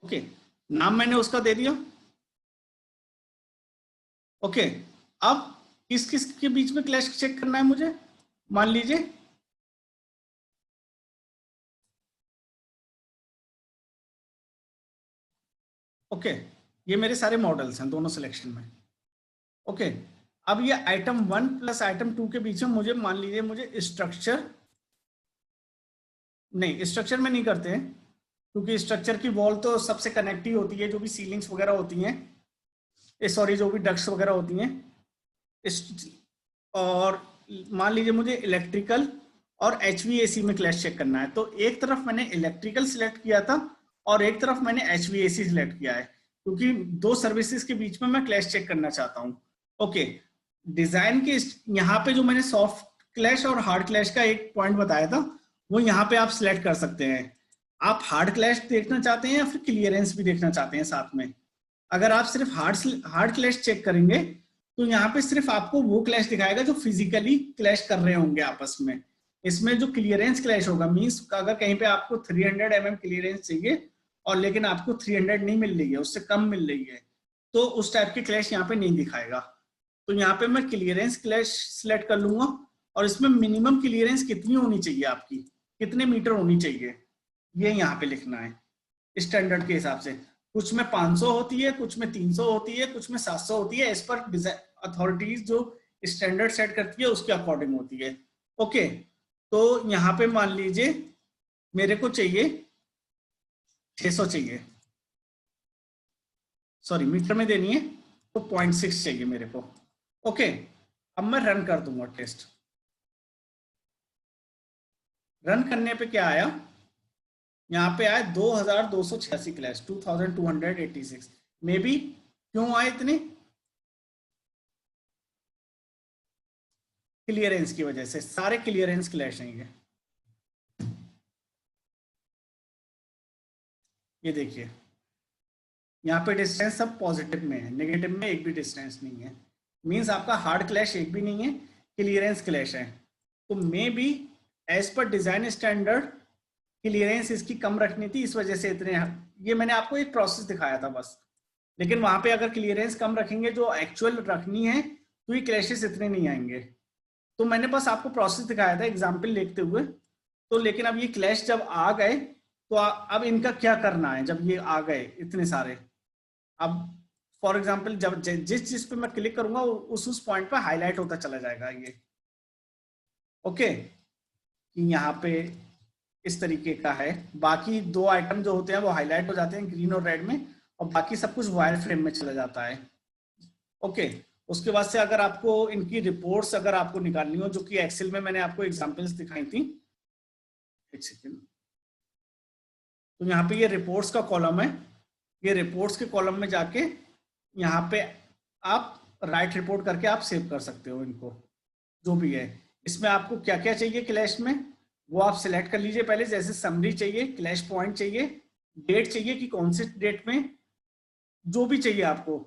Okay, नाम मैंने उसका दे दिया। ओके, अब किस किस के बीच में क्लैश चेक करना है मुझे, मान लीजिए ओके, ये मेरे सारे मॉडल्स हैं दोनों सिलेक्शन में। ओके, अब ये आइटम 1 प्लस आइटम 2 के बीच में मुझे, मान लीजिए मुझे स्ट्रक्चर, नहीं स्ट्रक्चर में नहीं करते हैं क्योंकि स्ट्रक्चर की वॉल तो सबसे कनेक्ट ही होती है, जो भी सीलिंग्स वगैरह होती हैं, सॉरी जो भी डक्ट्स वगैरह होती हैं। और मान लीजिए मुझे इलेक्ट्रिकल और HVAC में क्लैश चेक करना है, तो एक तरफ मैंने इलेक्ट्रिकल सिलेक्ट किया था और एक तरफ मैंने HVAC सिलेक्ट किया है, क्योंकि दो सर्विसेज के बीच में मैं क्लैश चेक करना चाहता हूँ। ओके, डिजाइन के यहाँ पे जो मैंने सॉफ्ट क्लैश और हार्ड क्लैश का एक पॉइंट बताया था, वो यहाँ पे आप सिलेक्ट कर सकते हैं। आप हार्ड क्लैश देखना चाहते हैं या फिर क्लियरेंस भी देखना चाहते हैं साथ में। अगर आप सिर्फ हार्ड क्लैश चेक करेंगे तो यहाँ पे सिर्फ आपको वो क्लैश दिखाएगा जो फिजिकली क्लैश कर रहे होंगे आपस में। इसमें जो क्लियरेंस क्लैश होगा, मींस अगर कहीं पे आपको 300 mm क्लियरेंस चाहिए और लेकिन आपको 300 नहीं मिल रही है, उससे कम मिल रही है, तो उस टाइप की क्लैश यहाँ पे नहीं दिखाएगा। तो यहाँ पे मैं क्लियरेंस क्लैश सिलेक्ट कर लूंगा और इसमें मिनिमम क्लियरेंस कितनी होनी चाहिए, आपकी कितने मीटर होनी चाहिए, ये यहाँ पे लिखना है स्टैंडर्ड के हिसाब से। कुछ में 500 होती है, कुछ में 300 होती है, कुछ में 700 होती है, इस पर अथॉरिटीज जो स्टैंडर्ड सेट करती है उसके अकॉर्डिंग होती है। ओके, तो यहाँ पे मान लीजिए मेरे को चाहिए 600 चाहिए, सॉरी मीटर में देनी है तो 0.6 चाहिए मेरे को। ओके, अब मैं रन कर दूंगा टेस्ट। रन करने पे क्या आया, यहाँ पे आया 2286 क्लैश, 2286 मे बी। क्यों आए इतने, क्लियरेंस की वजह से, सारे क्लियरेंस क्लैश हैं ये देखिए यहाँ पे डिस्टेंस सब पॉजिटिव में है, नेगेटिव में एक भी डिस्टेंस नहीं है, मींस आपका हार्ड क्लैश एक भी नहीं है, क्लियरेंस क्लैश है। तो maybe as per design standard clearance इसकी कम रखनी थी, इस वजह से इतने, ये मैंने आपको एक प्रोसेस दिखाया था बस, लेकिन वहां पे अगर क्लियरेंस कम रखेंगे जो एक्चुअल रखनी है तो ये क्लैशेस इतने नहीं आएंगे। तो मैंने बस आपको प्रोसेस दिखाया था एग्जाम्पल लिखते हुए। तो लेकिन अब ये क्लैश जब आ गए तो अब इनका क्या करना है, जब ये आ गए इतने सारे, अब फॉर एग्जाम्पल जब जिस चीज पे मैं क्लिक करूंगा उस पॉइंट पे हाईलाइट होता चला जाएगा ये। ओके, यहाँ पे इस तरीके का है, बाकी दो आइटम जो होते हैं वो हाईलाइट हो जाते हैं ग्रीन और रेड में, और बाकी सब कुछ वायर फ्रेम में चला जाता है। ओके, उसके बाद से अगर आपको इनकी रिपोर्ट्स अगर आपको निकालनी हो, जो कि एक्सेल में मैंने आपको एग्जांपल्स दिखाई थी, एक सेकेंड, तो यहाँ पे ये रिपोर्ट्स का कॉलम है, ये रिपोर्ट्स के कॉलम में जाके यहाँ पे आप राइट रिपोर्ट करके आप सेव कर सकते हो इनको, जो भी है। इसमें आपको क्या क्या चाहिए क्लैश में वो आप सिलेक्ट कर लीजिए पहले, जैसे समरी चाहिए, क्लैश पॉइंट चाहिए, डेट चाहिए कि कौन से डेट में, जो भी चाहिए आपको,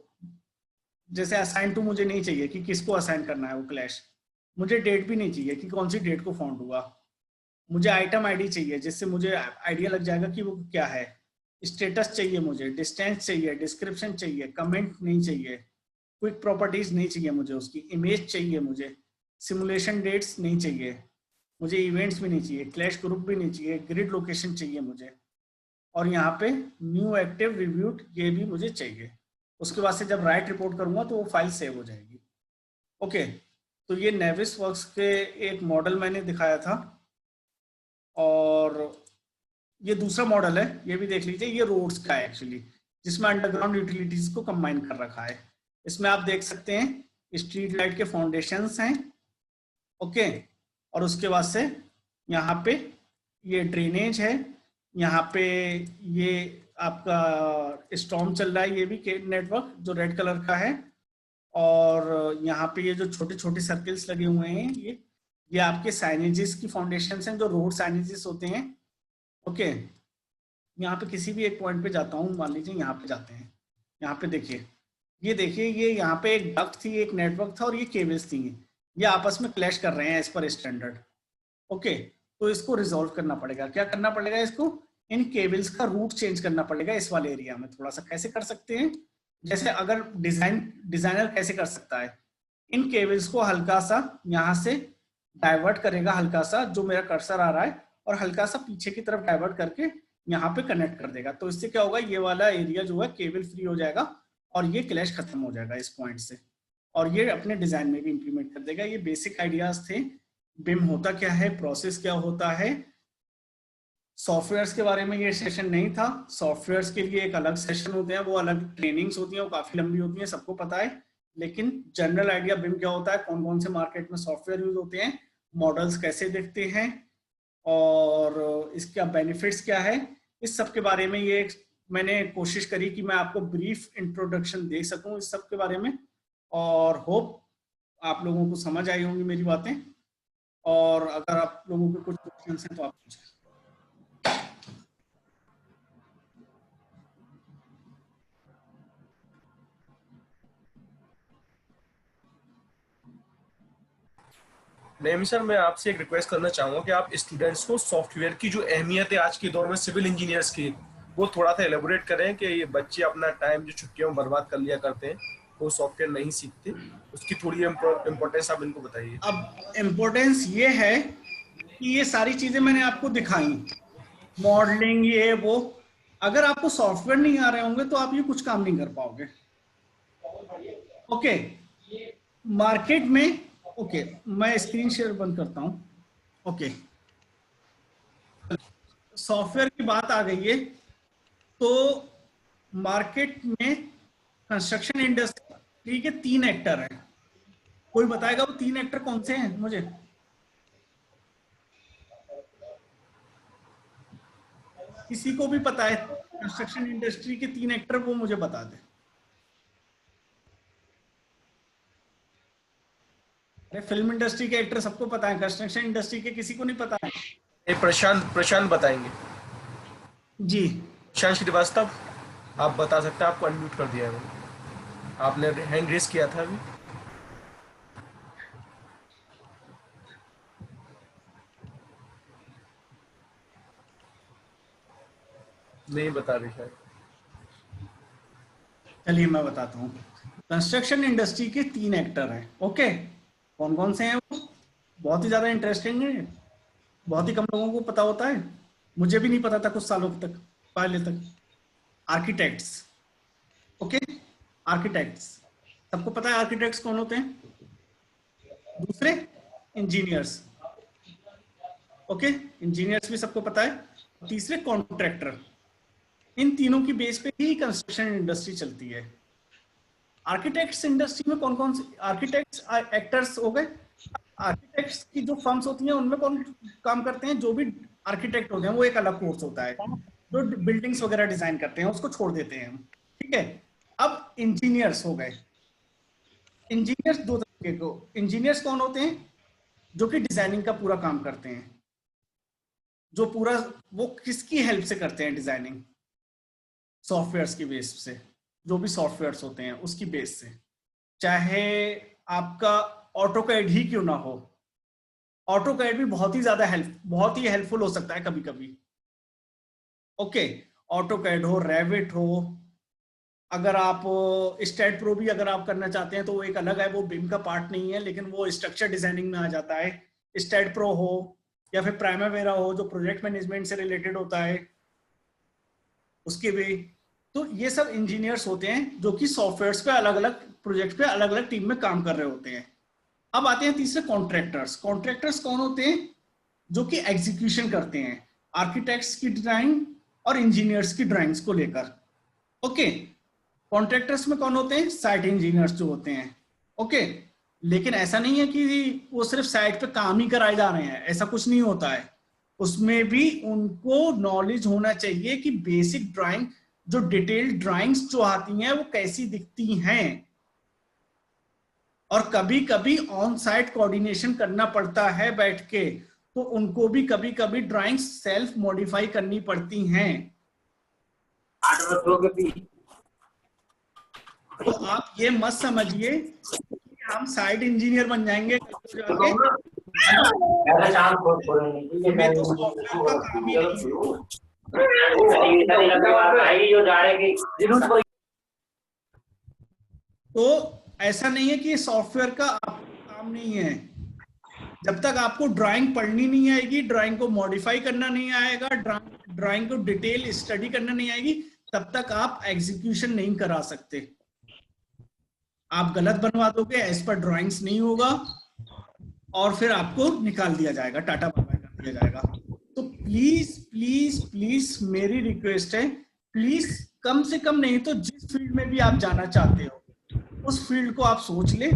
जैसे असाइन टू मुझे नहीं चाहिए कि किसको असाइन करना है वो क्लैश, मुझे डेट भी नहीं चाहिए कि कौन सी डेट को फाउंड हुआ, मुझे आइटम आईडी चाहिए जिससे मुझे आइडिया लग जाएगा कि वो क्या है, स्टेटस चाहिए मुझे, डिस्टेंस चाहिए, डिस्क्रिप्शन चाहिए, कमेंट नहीं चाहिए, क्विक प्रॉपर्टीज नहीं चाहिए मुझे, उसकी इमेज चाहिए मुझे, सिमुलेशन डेट्स नहीं चाहिए मुझे, इवेंट्स भी नहीं चाहिए, क्लैश ग्रुप भी नहीं चाहिए, ग्रिड लोकेशन चाहिए मुझे, और यहाँ पे न्यू एक्टिव रिव्यूड ये भी मुझे चाहिए। उसके बाद से जब राइट रिपोर्ट करूंगा तो वो फाइल सेव हो जाएगी। ओके, तो ये नेविसवर्क्स के एक मॉडल मैंने दिखाया था, और ये दूसरा मॉडल है, ये भी देख लीजिए, ये रोड्स का है एक्चुअली, जिसमें अंडरग्राउंड यूटिलिटीज को कंबाइन कर रखा है। इसमें आप देख सकते हैं स्ट्रीट लाइट के फाउंडेशंस हैं, ओके, और उसके बाद से यहाँ पे ये ड्रेनेज है, यहाँ पे ये आपका स्टॉर्म चल रहा है, ये भी नेटवर्क जो रेड कलर का है, और यहाँ पे ये जो छोटे छोटे सर्कल्स लगे हुए हैं ये आपके साइनेजेस की फाउंडेशंस हैं, जो रोड साइनेजेस होते हैं। ओके, यहाँ पे किसी भी एक पॉइंट पे जाता हूँ, मान लीजिए यहाँ पे जाते हैं, यहाँ पे देखिए, ये देखिए, ये यहाँ पे एक डक्ट थी, एक नेटवर्क था, और ये केबल्स थी, ये आपस में क्लैश कर रहे हैं एज पर स्टैंडर्ड। ओके, तो इसको रिजॉल्व करना पड़ेगा। क्या करना पड़ेगा इसको? इन केबल्स का रूट चेंज करना पड़ेगा इस वाले एरिया में थोड़ा सा। कैसे कर सकते हैं? जैसे अगर डिजाइनर कैसे कर सकता है, इन केबल्स को हल्का सा यहाँ से डाइवर्ट करेगा, हल्का सा जो मेरा कर्सर आ रहा है, और हल्का सा पीछे की तरफ डाइवर्ट करके यहाँ पे कनेक्ट कर देगा। तो इससे क्या होगा, ये वाला एरिया जो है केबल फ्री हो जाएगा और ये क्लैश खत्म हो जाएगा इस पॉइंट से, और ये अपने डिजाइन में भी इंप्लीमेंट कर देगा। ये बेसिक आइडियाज थे। बिम होता क्या है, प्रोसेस क्या होता है, सॉफ्टवेयर्स के बारे में ये सेशन नहीं था। सॉफ्टवेयर्स के लिए एक अलग सेशन होते हैं, वो अलग ट्रेनिंग्स होती हैं, वो काफी लंबी होती हैं, सबको पता है। लेकिन जनरल आइडिया बिम क्या होता है, कौन कौन से मार्केट में सॉफ्टवेयर यूज होते हैं, मॉडल्स कैसे दिखते हैं, और इसका बेनिफिट्स क्या है, इस सब के बारे में ये मैंने कोशिश करी कि मैं आपको ब्रीफ इंट्रोडक्शन दे सकूं इस सब के बारे में। और होप आप लोगों को समझ आई होंगी मेरी बातें, और अगर आप लोगों के कुछ क्वेश्चन हैं तो आप पूछें। नेमी सर, मैं आपसे एक रिक्वेस्ट करना चाहूंगा कि आप स्टूडेंट्स को सॉफ्टवेयर की जो अहमियत है आज के दौर में सिविल इंजीनियर्स की, वो थोड़ा सा एलेबोरेट करें कि ये बच्चे अपना टाइम जो छुट्टियों में बर्बाद कर लिया करते हैं, वो सॉफ्टवेयर नहीं सीखते, उसकी थोड़ी इम्पोर्टेंस आप इनको बताइए। अब इम्पोर्टेंस ये है कि ये सारी चीजें मैंने आपको दिखाई, मॉडलिंग ये वो, अगर आपको सॉफ्टवेयर नहीं आ रहे होंगे तो आप ये कुछ काम नहीं कर पाओगे। ओके, मार्केट में, ओके, मैं स्क्रीन शेयर बंद करता हूं। ओके, सॉफ्टवेयर की बात आ गई है, तो मार्केट में कंस्ट्रक्शन इंडस्ट्री के 3 एक्टर हैं। कोई बताएगा वो 3 एक्टर कौन से हैं मुझे? किसी को भी पता है कंस्ट्रक्शन इंडस्ट्री के 3 एक्टर, वो मुझे बता दे। अरे फिल्म इंडस्ट्री के एक्टर सबको पता है, कंस्ट्रक्शन इंडस्ट्री के किसी को नहीं पता है। प्रशांत बताएंगे जी। प्रशांत श्रीवास्तव, आप बता सकते हैं, आपको अनम्यूट कर दिया है, आपने हैंड रेस किया था अभी। नहीं बता रहे शायद। चलिए मैं बताता हूँ। कंस्ट्रक्शन इंडस्ट्री के 3 एक्टर हैं। ओके, कौन कौन से हैं वो? बहुत ही ज्यादा इंटरेस्टिंग है, बहुत ही कम लोगों को पता होता है, मुझे भी नहीं पता था कुछ सालों तक, पहले तक। आर्किटेक्ट्स, ओके, आर्किटेक्ट्स सबको पता है आर्किटेक्ट्स कौन होते हैं। दूसरे इंजीनियर्स, ओके, इंजीनियर्स भी सबको पता है। तीसरे कॉन्ट्रैक्टर। इन तीनों की बेस पे ही कंस्ट्रक्शन इंडस्ट्री चलती है। आर्किटेक्ट्स इंडस्ट्री में कौन कौन से आर्किटेक्ट्स एक्टर्स हो गए? आर्किटेक्ट्स की जो फर्म्स होती हैं उनमें कौन काम करते हैं? जो भी आर्किटेक्ट होते हैं, वो एक अलग कोर्स होता है, जो बिल्डिंग्स वगैरह डिजाइन करते हैं उसको छोड़ देते हैं हम, ठीक है। अब इंजीनियर्स हो गए। इंजीनियर्स 2 तरीके को, इंजीनियर्स कौन होते हैं? जो कि डिजाइनिंग का पूरा काम करते हैं, जो पूरा, वो किसकी हेल्प से करते हैं डिजाइनिंग? सॉफ्टवेयर्स की बेस से, जो भी सॉफ्टवेयर्स होते हैं उसकी बेस से। चाहे आपका ऑटोकैड ही क्यों ना हो, ऑटोकैड भी बहुत ही हेल्पफुल हो सकता है कभी कभी। ओके, ऑटोकैड हो, रेविट हो, अगर आप स्टैट प्रो भी अगर आप करना चाहते हैं तो वो एक अलग है, वो बिम का पार्ट नहीं है, लेकिन वो स्ट्रक्चर डिजाइनिंग में आ जाता है। स्टैट प्रो हो या फिर प्राइमावेरा हो जो प्रोजेक्ट मैनेजमेंट से रिलेटेड होता है, उसके भी। तो ये सब इंजीनियर्स होते हैं जो कि सॉफ्टवेयर्स पे अलग अलग प्रोजेक्ट पे अलग अलग टीम में काम कर रहे होते हैं। अब आते हैं तीसरे कॉन्ट्रैक्टर्स। कॉन्ट्रैक्टर्स कौन होते हैं? जो कि एग्जीक्यूशन करते हैं आर्किटेक्ट्स की ड्राइंग और इंजीनियर्स की ड्राइंग्स को लेकर। ओके, कॉन्ट्रैक्टर्स में कौन होते हैं? साइट इंजीनियर्स जो होते हैं। ओके, लेकिन ऐसा नहीं है कि वो सिर्फ साइट पे काम ही कराए जा रहे हैं, ऐसा कुछ नहीं होता है। उसमें भी उनको नॉलेज होना चाहिए कि बेसिक ड्राइंग, जो डिटेल्ड ड्राइंग्स जो आती हैं वो कैसी दिखती हैं, और कभी कभी ऑन साइट कोऑर्डिनेशन करना पड़ता है बैठ के, तो उनको भी कभी कभी ड्राइंग्स सेल्फ मॉडिफाई करनी पड़ती हैं। तो आप ये मत समझिए कि हम साइट इंजीनियर बन जाएंगे जाके, हमें तो सॉफ्टवेयर का काम ही नहीं है। तो ऐसा नहीं है कि सॉफ्टवेयर का काम नहीं है। जब तक आपको ड्राइंग पढ़नी नहीं आएगी, ड्राइंग को मॉडिफाई करना नहीं आएगा, ड्राइंग को डिटेल स्टडी करना नहीं आएगी, तब तक आप एग्जीक्यूशन नहीं करा सकते। आप गलत बनवा दोगे, एज पर ड्राइंग्स नहीं होगा, और फिर आपको निकाल दिया जाएगा, टाटा बाय बाय कर दिया जाएगा। तो प्लीज प्लीज प्लीज मेरी रिक्वेस्ट है, प्लीज कम से कम नहीं तो जिस फील्ड में भी आप जाना चाहते हो उस फील्ड को आप सोच ले,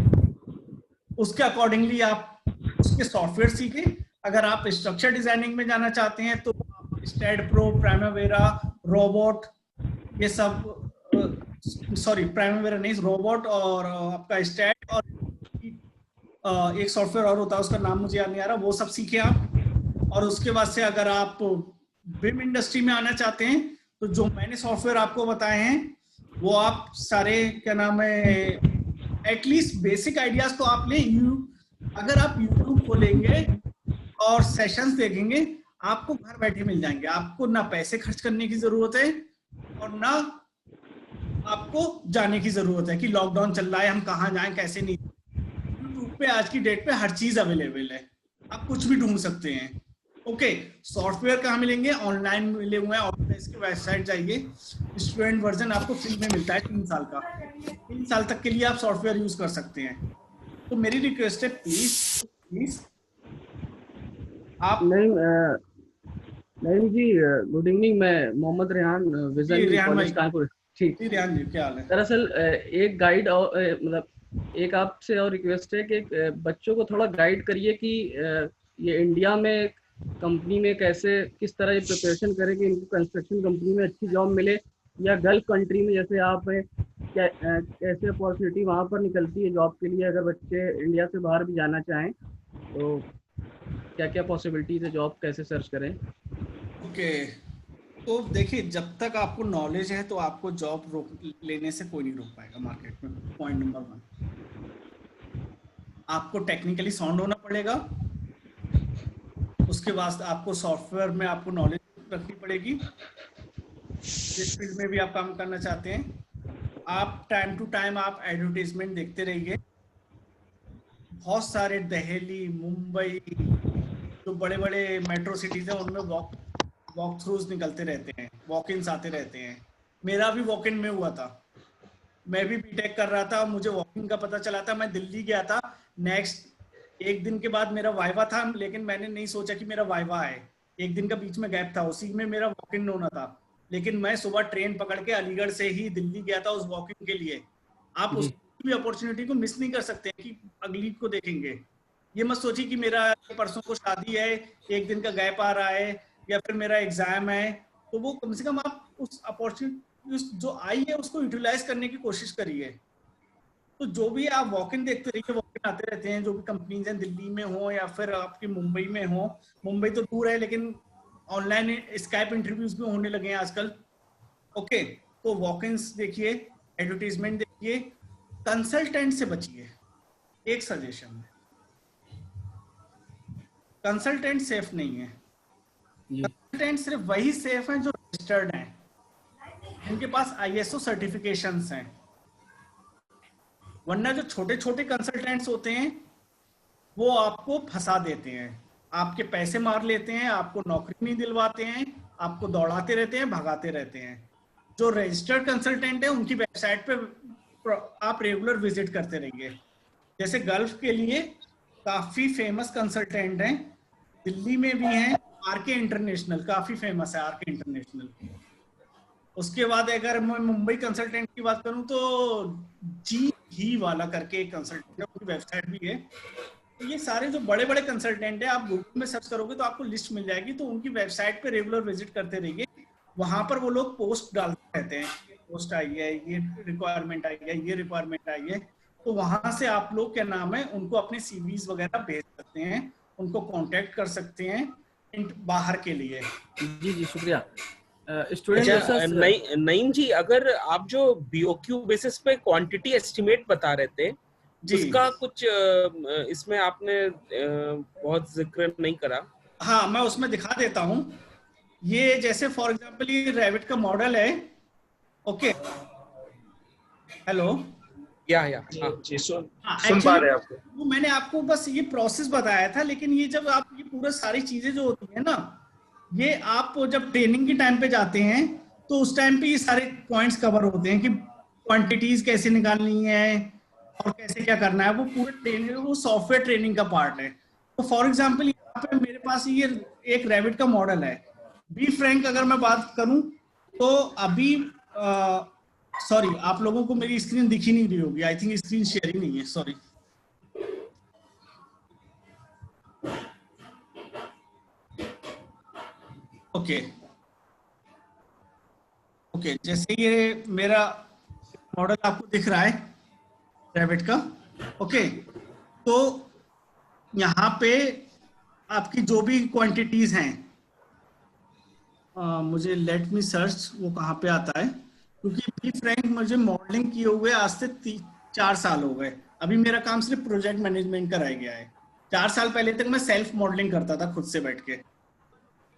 उसके अकॉर्डिंगली आप उसके सॉफ्टवेयर सीखे। अगर आप स्ट्रक्चर डिजाइनिंग में जाना चाहते हैं तो आप स्टैट प्रो, प्राइमावेरा, रोबोट, ये सब, सॉरी प्राइमावेरा नहीं, रोबोट और आपका स्टैट, और एक सॉफ्टवेयर और होता है उसका नाम मुझे याद नहीं आ रहा, वो सब सीखे आप। और उसके बाद से अगर आप बिम इंडस्ट्री में आना चाहते हैं तो जो मैंने सॉफ्टवेयर आपको बताए हैं वो आप सारे, क्या नाम है, एटलीस्ट बेसिक आइडियाज तो आप ले। अगर आप यूट्यूब खोलेंगे और सेशंस देखेंगे, आपको घर बैठे मिल जाएंगे। आपको ना पैसे खर्च करने की जरूरत है और ना आपको जाने की जरूरत है कि लॉकडाउन चल रहा है हम कहाँ जाएं कैसे नहीं। यूट्यूब पे आज की डेट पे हर चीज अवेलेबल है, आप कुछ भी ढूंढ सकते हैं। ओके, सॉफ्टवेयर कहाँ मिलेंगे? ऑनलाइन मिले हुए हैं, ऑटोडेस्क की वेबसाइट जाइए, स्टूडेंट वर्जन आपको फ्री में मिलता है 3 साल का। 3 साल तक के लिए आप सॉफ्टवेयर यूज कर सकते हैं। तो मेरी रिक्वेस्ट है प्लीज आप। नहीं जी, गुड इवनिंग। मैं मोहम्मद रेहान, विजन कॉलेज कानपुर। ठीक, रेहान जी क्या हाल है? दरअसल एक गाइड और मतलब एक आपसे और रिक्वेस्ट है कि बच्चों को थोड़ा गाइड करिए कि ये इंडिया में कंपनी में कैसे, किस तरह ये प्रिपरेशन करें कि इनको कंस्ट्रक्शन कंपनी में अच्छी जॉब मिले, या गल्फ कंट्री में जैसे आप कैसे अपॉर्चुनिटी वहाँ पर निकलती है जॉब के लिए, अगर बच्चे इंडिया से बाहर भी जाना चाहें तो क्या क्या पॉसिबिलिटीज है, जॉब कैसे सर्च करें? ओके, तो देखिए जब तक आपको नॉलेज है तो आपको जॉब लेने से कोई नहीं रोक पाएगा मार्केट में। पॉइंट नंबर 1, आपको टेक्निकली साउंड होना पड़ेगा। उसके बाद आपको सॉफ्टवेयर में आपको नॉलेज रखनी पड़ेगी, जिस फील्ड में भी आप काम करना चाहते हैं। आप टाइम टू टाइम आप एडवर्टीजमेंट देखते रहिए। बहुत सारे दिल्ली, मुंबई, जो बड़े बड़े मेट्रो सिटीज हैं उनमें वॉक थ्रूज निकलते रहते हैं, वॉक इन्स आते रहते हैं। मेरा भी वॉक इन में हुआ था, मैं भी बीटेक कर रहा था, मुझे वॉक इन का पता चला था, मैं दिल्ली गया था। नेक्स्ट एक दिन के बाद मेरा वाइवा था, लेकिन मैंने नहीं सोचा कि मेरा वाइवा है, एक दिन का बीच में गैप था, उसी में मेरा वॉक इन होना था। लेकिन मैं सुबह ट्रेन पकड़ के अलीगढ़ से ही दिल्ली गया था उस वॉक इन के लिए। आप उस भी अपॉर्चुनिटी को मिस नहीं कर सकते हैं कि अगली को देखेंगे। ये मत सोचिए कि मेरा परसों को शादी है, एक दिन का गैप आ रहा है, या फिर मेरा एग्जाम है, तो वो कम से कम आप उस अपॉर्चुनिटी जो आई है उसको यूटिलाइज करने की कोशिश करिए। तो जो भी आप वॉक इन देखते रहिए, वॉक इन आते रहते हैं, जो भी कंपनीज हैं दिल्ली में हो या फिर आपकी मुंबई में हो। मुंबई तो दूर है लेकिन ऑनलाइन स्काइप इंटरव्यूज भी होने लगे हैं आजकल। ओके, तो वॉक इन्स देखिए, एडवर्टीजमेंट देखिए, कंसल्टेंट से बचिए, एक सजेशन है, कंसल्टेंट सेफ नहीं है। कंसल्टेंट सिर्फ वही सेफ हैं जो रजिस्टर्ड हैं, जिनके पास ISO सर्टिफिकेशंस हैं। वरना जो छोटे छोटे कंसल्टेंट्स होते हैं वो आपको फंसा देते हैं, आपके पैसे मार लेते हैं, आपको नौकरी नहीं दिलवाते हैं, आपको दौड़ाते रहते हैं, भगाते रहते हैं। जो रजिस्टर्ड कंसल्टेंट है उनकी वेबसाइट पे आप रेगुलर विजिट करते रहिए। जैसे गल्फ के लिए काफी फेमस कंसल्टेंट हैं, दिल्ली में भी हैं, RK इंटरनेशनल काफी फेमस है, RK इंटरनेशनल। उसके बाद अगर मैं मुंबई कंसल्टेंट की बात करूं तो जी ही वाला करके एक कंसल्टेंट है, उनकी वेबसाइट भी है। तो ये सारे जो बड़े बड़े कंसल्टेंट है, आप गूगल में सर्च करोगे तो आपको लिस्ट मिल जाएगी, तो उनकी वेबसाइट पे रेगुलर विजिट करते रहिए। वहां पर वो लोग पोस्ट डालते रहते हैं, ये पोस्ट आई है, ये रिक्वायरमेंट आई है, ये रिक्वायरमेंट आई है। तो वहां से आप लोग क्या नाम है उनको अपने CVs वगैरह भेज सकते हैं, उनको कांटेक्ट कर सकते हैं बाहर के लिए। जी जी शुक्रिया। स्टूडेंट अच्छा, नईम जी, अगर आप जो BOQ बेसिस पे क्वांटिटी एस्टिमेट बता रहे थे, उसका कुछ इसमें आपने बहुत जिक्र नहीं करा। हाँ, मैं उसमें दिखा देता हूँ। ये जैसे फॉर एग्जांपल ये रेविट का मॉडल है, ओके, हेलो, जी सुन पा रहे हैं आपको। वो मैंने आपको बस ये प्रोसेस बताया था, लेकिन ये जब आप ये पूरा सारी चीजें जो होती है ना, ये आप जब ट्रेनिंग के टाइम पे जाते हैं तो उस टाइम पे ये सारे पॉइंट्स कवर होते हैं कि क्वांटिटीज कैसे निकालनी है और कैसे क्या करना है। वो पूरे ट्रेनिंग, वो सॉफ्टवेयर ट्रेनिंग का पार्ट है। तो फॉर एग्जांपल यहाँ पे मेरे पास ये एक रेविट का मॉडल है। बी फ्रैंक अगर मैं बात करूं तो अभी सॉरी, आप लोगों को मेरी स्क्रीन दिख ही नहीं रही होगी, आई थिंक स्क्रीन शेयरिंग नहीं है, सॉरी। ओके, जैसे ये मेरा मॉडल आपको दिख रहा है रेविट का, ओके। तो यहाँ पे आपकी जो भी क्वांटिटीज हैं, मुझे लेट मी सर्च वो कहाँ पे आता है, क्योंकि बी फ्रैंक मुझे मॉडलिंग किए हुए आज से 4 साल हो गए। अभी मेरा काम सिर्फ प्रोजेक्ट मैनेजमेंट का रह गया है। 4 साल पहले तक मैं सेल्फ मॉडलिंग करता था खुद से बैठ के।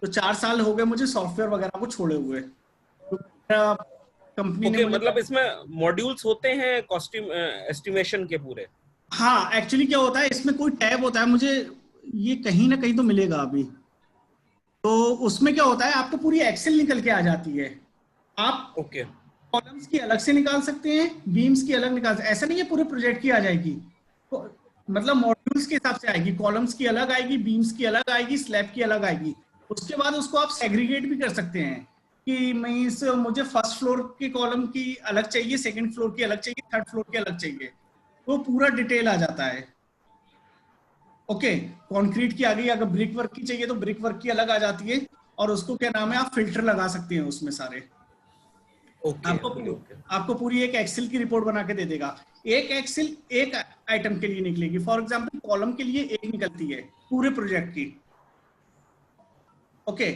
तो 4 साल हो गए मुझे सॉफ्टवेयर वगैरह को छोड़े हुए। तो कंपनी ने मतलब इसमें मॉड्यूल्स होते हैं कॉस्ट्यूम एस्टिमेशन के पूरे? हाँ, एक्चुअली क्या होता है, इसमें कोई टैब होता है, मुझे ये कहीं ना कहीं तो मिलेगा अभी। तो उसमें क्या होता है, आपको पूरी एक्सेल निकल के आ जाती है। आप कॉलम्स की अलग से निकाल सकते हैं, बीम्स की अलग निकाल सकते हैं। ऐसा नहीं है पूरे प्रोजेक्ट की आ जाएगी, तो मतलब मॉड्यूल्स के हिसाब से आएगी, कॉलम्स की अलग आएगी, बीम्स की अलग आएगी, स्लैब की अलग आएगी। उसके बाद उसको आप सेग्रीगेट भी कर सकते हैं कि मींस मुझे फर्स्ट फ्लोर की कॉलम की अलग चाहिए, सेकंड फ्लोर की अलग चाहिए, थर्ड फ्लोर की अलग चाहिए। वो पूरा डिटेल आ जाता है। ओके, कंक्रीट की आ गई, अगर ब्रिक वर्क की चाहिए तो ब्रिक वर्क की अलग आ जाती है, और उसको क्या नाम है, आप फिल्टर लगा सकते हैं उसमें सारे। आपको पूरी एक एक्सेल की रिपोर्ट बना के दे देगा। एक एक्सेल एक आइटम के लिए निकलेगी। फॉर एग्जांपल कॉलम के लिए एक निकलती है पूरे प्रोजेक्ट की, ओके।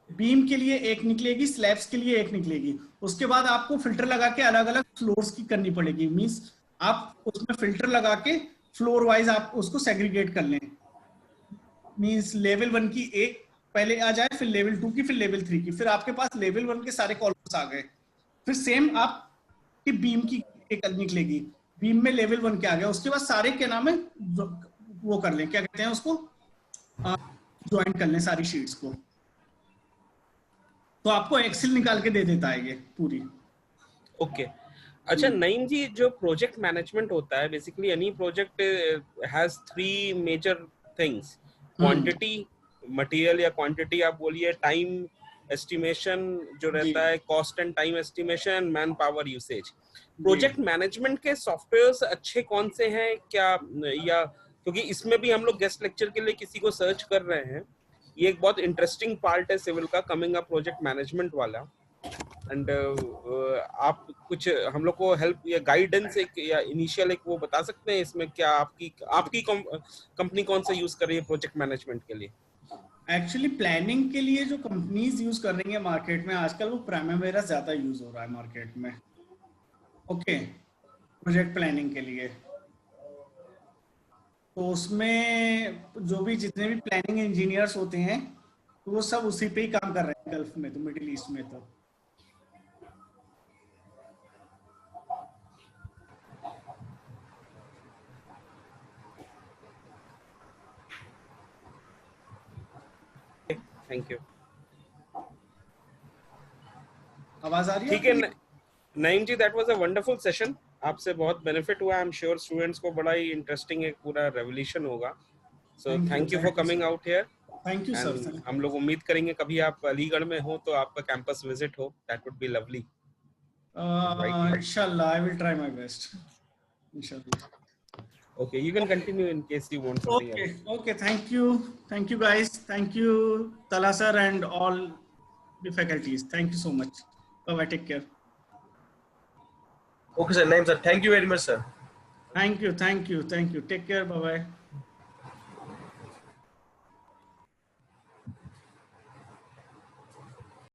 बीम के लिए एक निकलेगी, स्लैब्स के लिए एक निकलेगी। उसके बाद आपको फिल्टर लगा के अलग अलग फ्लोर्स की करनी पड़ेगी। मींस आप उसमें फिल्टर लगा के फ्लोर वाइज आप उसको सेग्रीगेट कर लें। मींस लेवल 1 की एक पहले आ जाए, फिर लेवल 2 की, फिर लेवल 3 की, फिर आपके पास लेवल 1 के सारे कॉलम्स आ गए। फिर सेम आप की बीम की एक निकलेगी, बीम में लेवल 1 के आ गया। उसके बाद सारे क्या नाम है वो कर लें, क्या कहते हैं उसको, ज्वाइन कर लें सारी शीट्स को, तो आपको एक्सेल निकाल के दे देता है ये पूरी। ओके अच्छा नईम जी, जो प्रोजेक्ट मैनेजमेंट होता है, basically any project has 3 major things, quantity, material या क्वांटिटी आप बोलिए, टाइम एस्टिमेशन जो रहता है, cost and time estimation, and man power usage. Project management के सॉफ्टवेयर्स अच्छे कौन से हैं क्या, या क्योंकि इसमें भी हम लोग गेस्ट लेक्चर के लिए किसी को सर्च कर रहे हैं, ये एक बहुत इंटरेस्टिंग पार्ट है सिविल का, कमिंग अप प्रोजेक्ट मैनेजमेंट वाला। एंड आप कुछ हम लोग को हेल्प या गाइडेंस एक या इनिशियल एक वो बता सकते हैं इसमें, क्या आपकी कंपनी कौन सा यूज कर रही है प्रोजेक्ट मैनेजमेंट के लिए? एक्चुअली प्लानिंग के लिए जो कंपनीज यूज कर रही है मार्केट में आजकल, वो प्राइमेरा ज्यादा यूज हो रहा है मार्केट में, ओके। प्रोजेक्ट प्लानिंग के लिए। तो उसमें जो भी जितने भी प्लानिंग इंजीनियर्स होते हैं तो वो सब उसी पे ही काम कर रहे हैं गल्फ में, तो मिडिल ईस्ट में। तो थैंक यू। आवाज आ रही है? ठीक है Naeem ji, that was a wonderful session. आपसे बहुत बेनिफिट हुआ। आई एम श्योर स्टूडेंट्स को बड़ा ही इंटरेस्टिंग एक पूरा रेवोल्यूशन होगा। So thank you for coming out here. Thank you sir. हम लोग उम्मीद करेंगे कभी आप अलीगढ़ में हो तो आपका कैंपस विजिट हो, दैट वुड बी लवली। इंशाल्लाह, I will try my best, इंशाल्लाह। Okay, you can continue in case you want something else. Okay, thank you guys, thank you Tala sir and all the faculties, thank you so much. Bye bye, take care. Okay sir, Naeem sir, thank you very much sir. Thank you, take care, bye bye.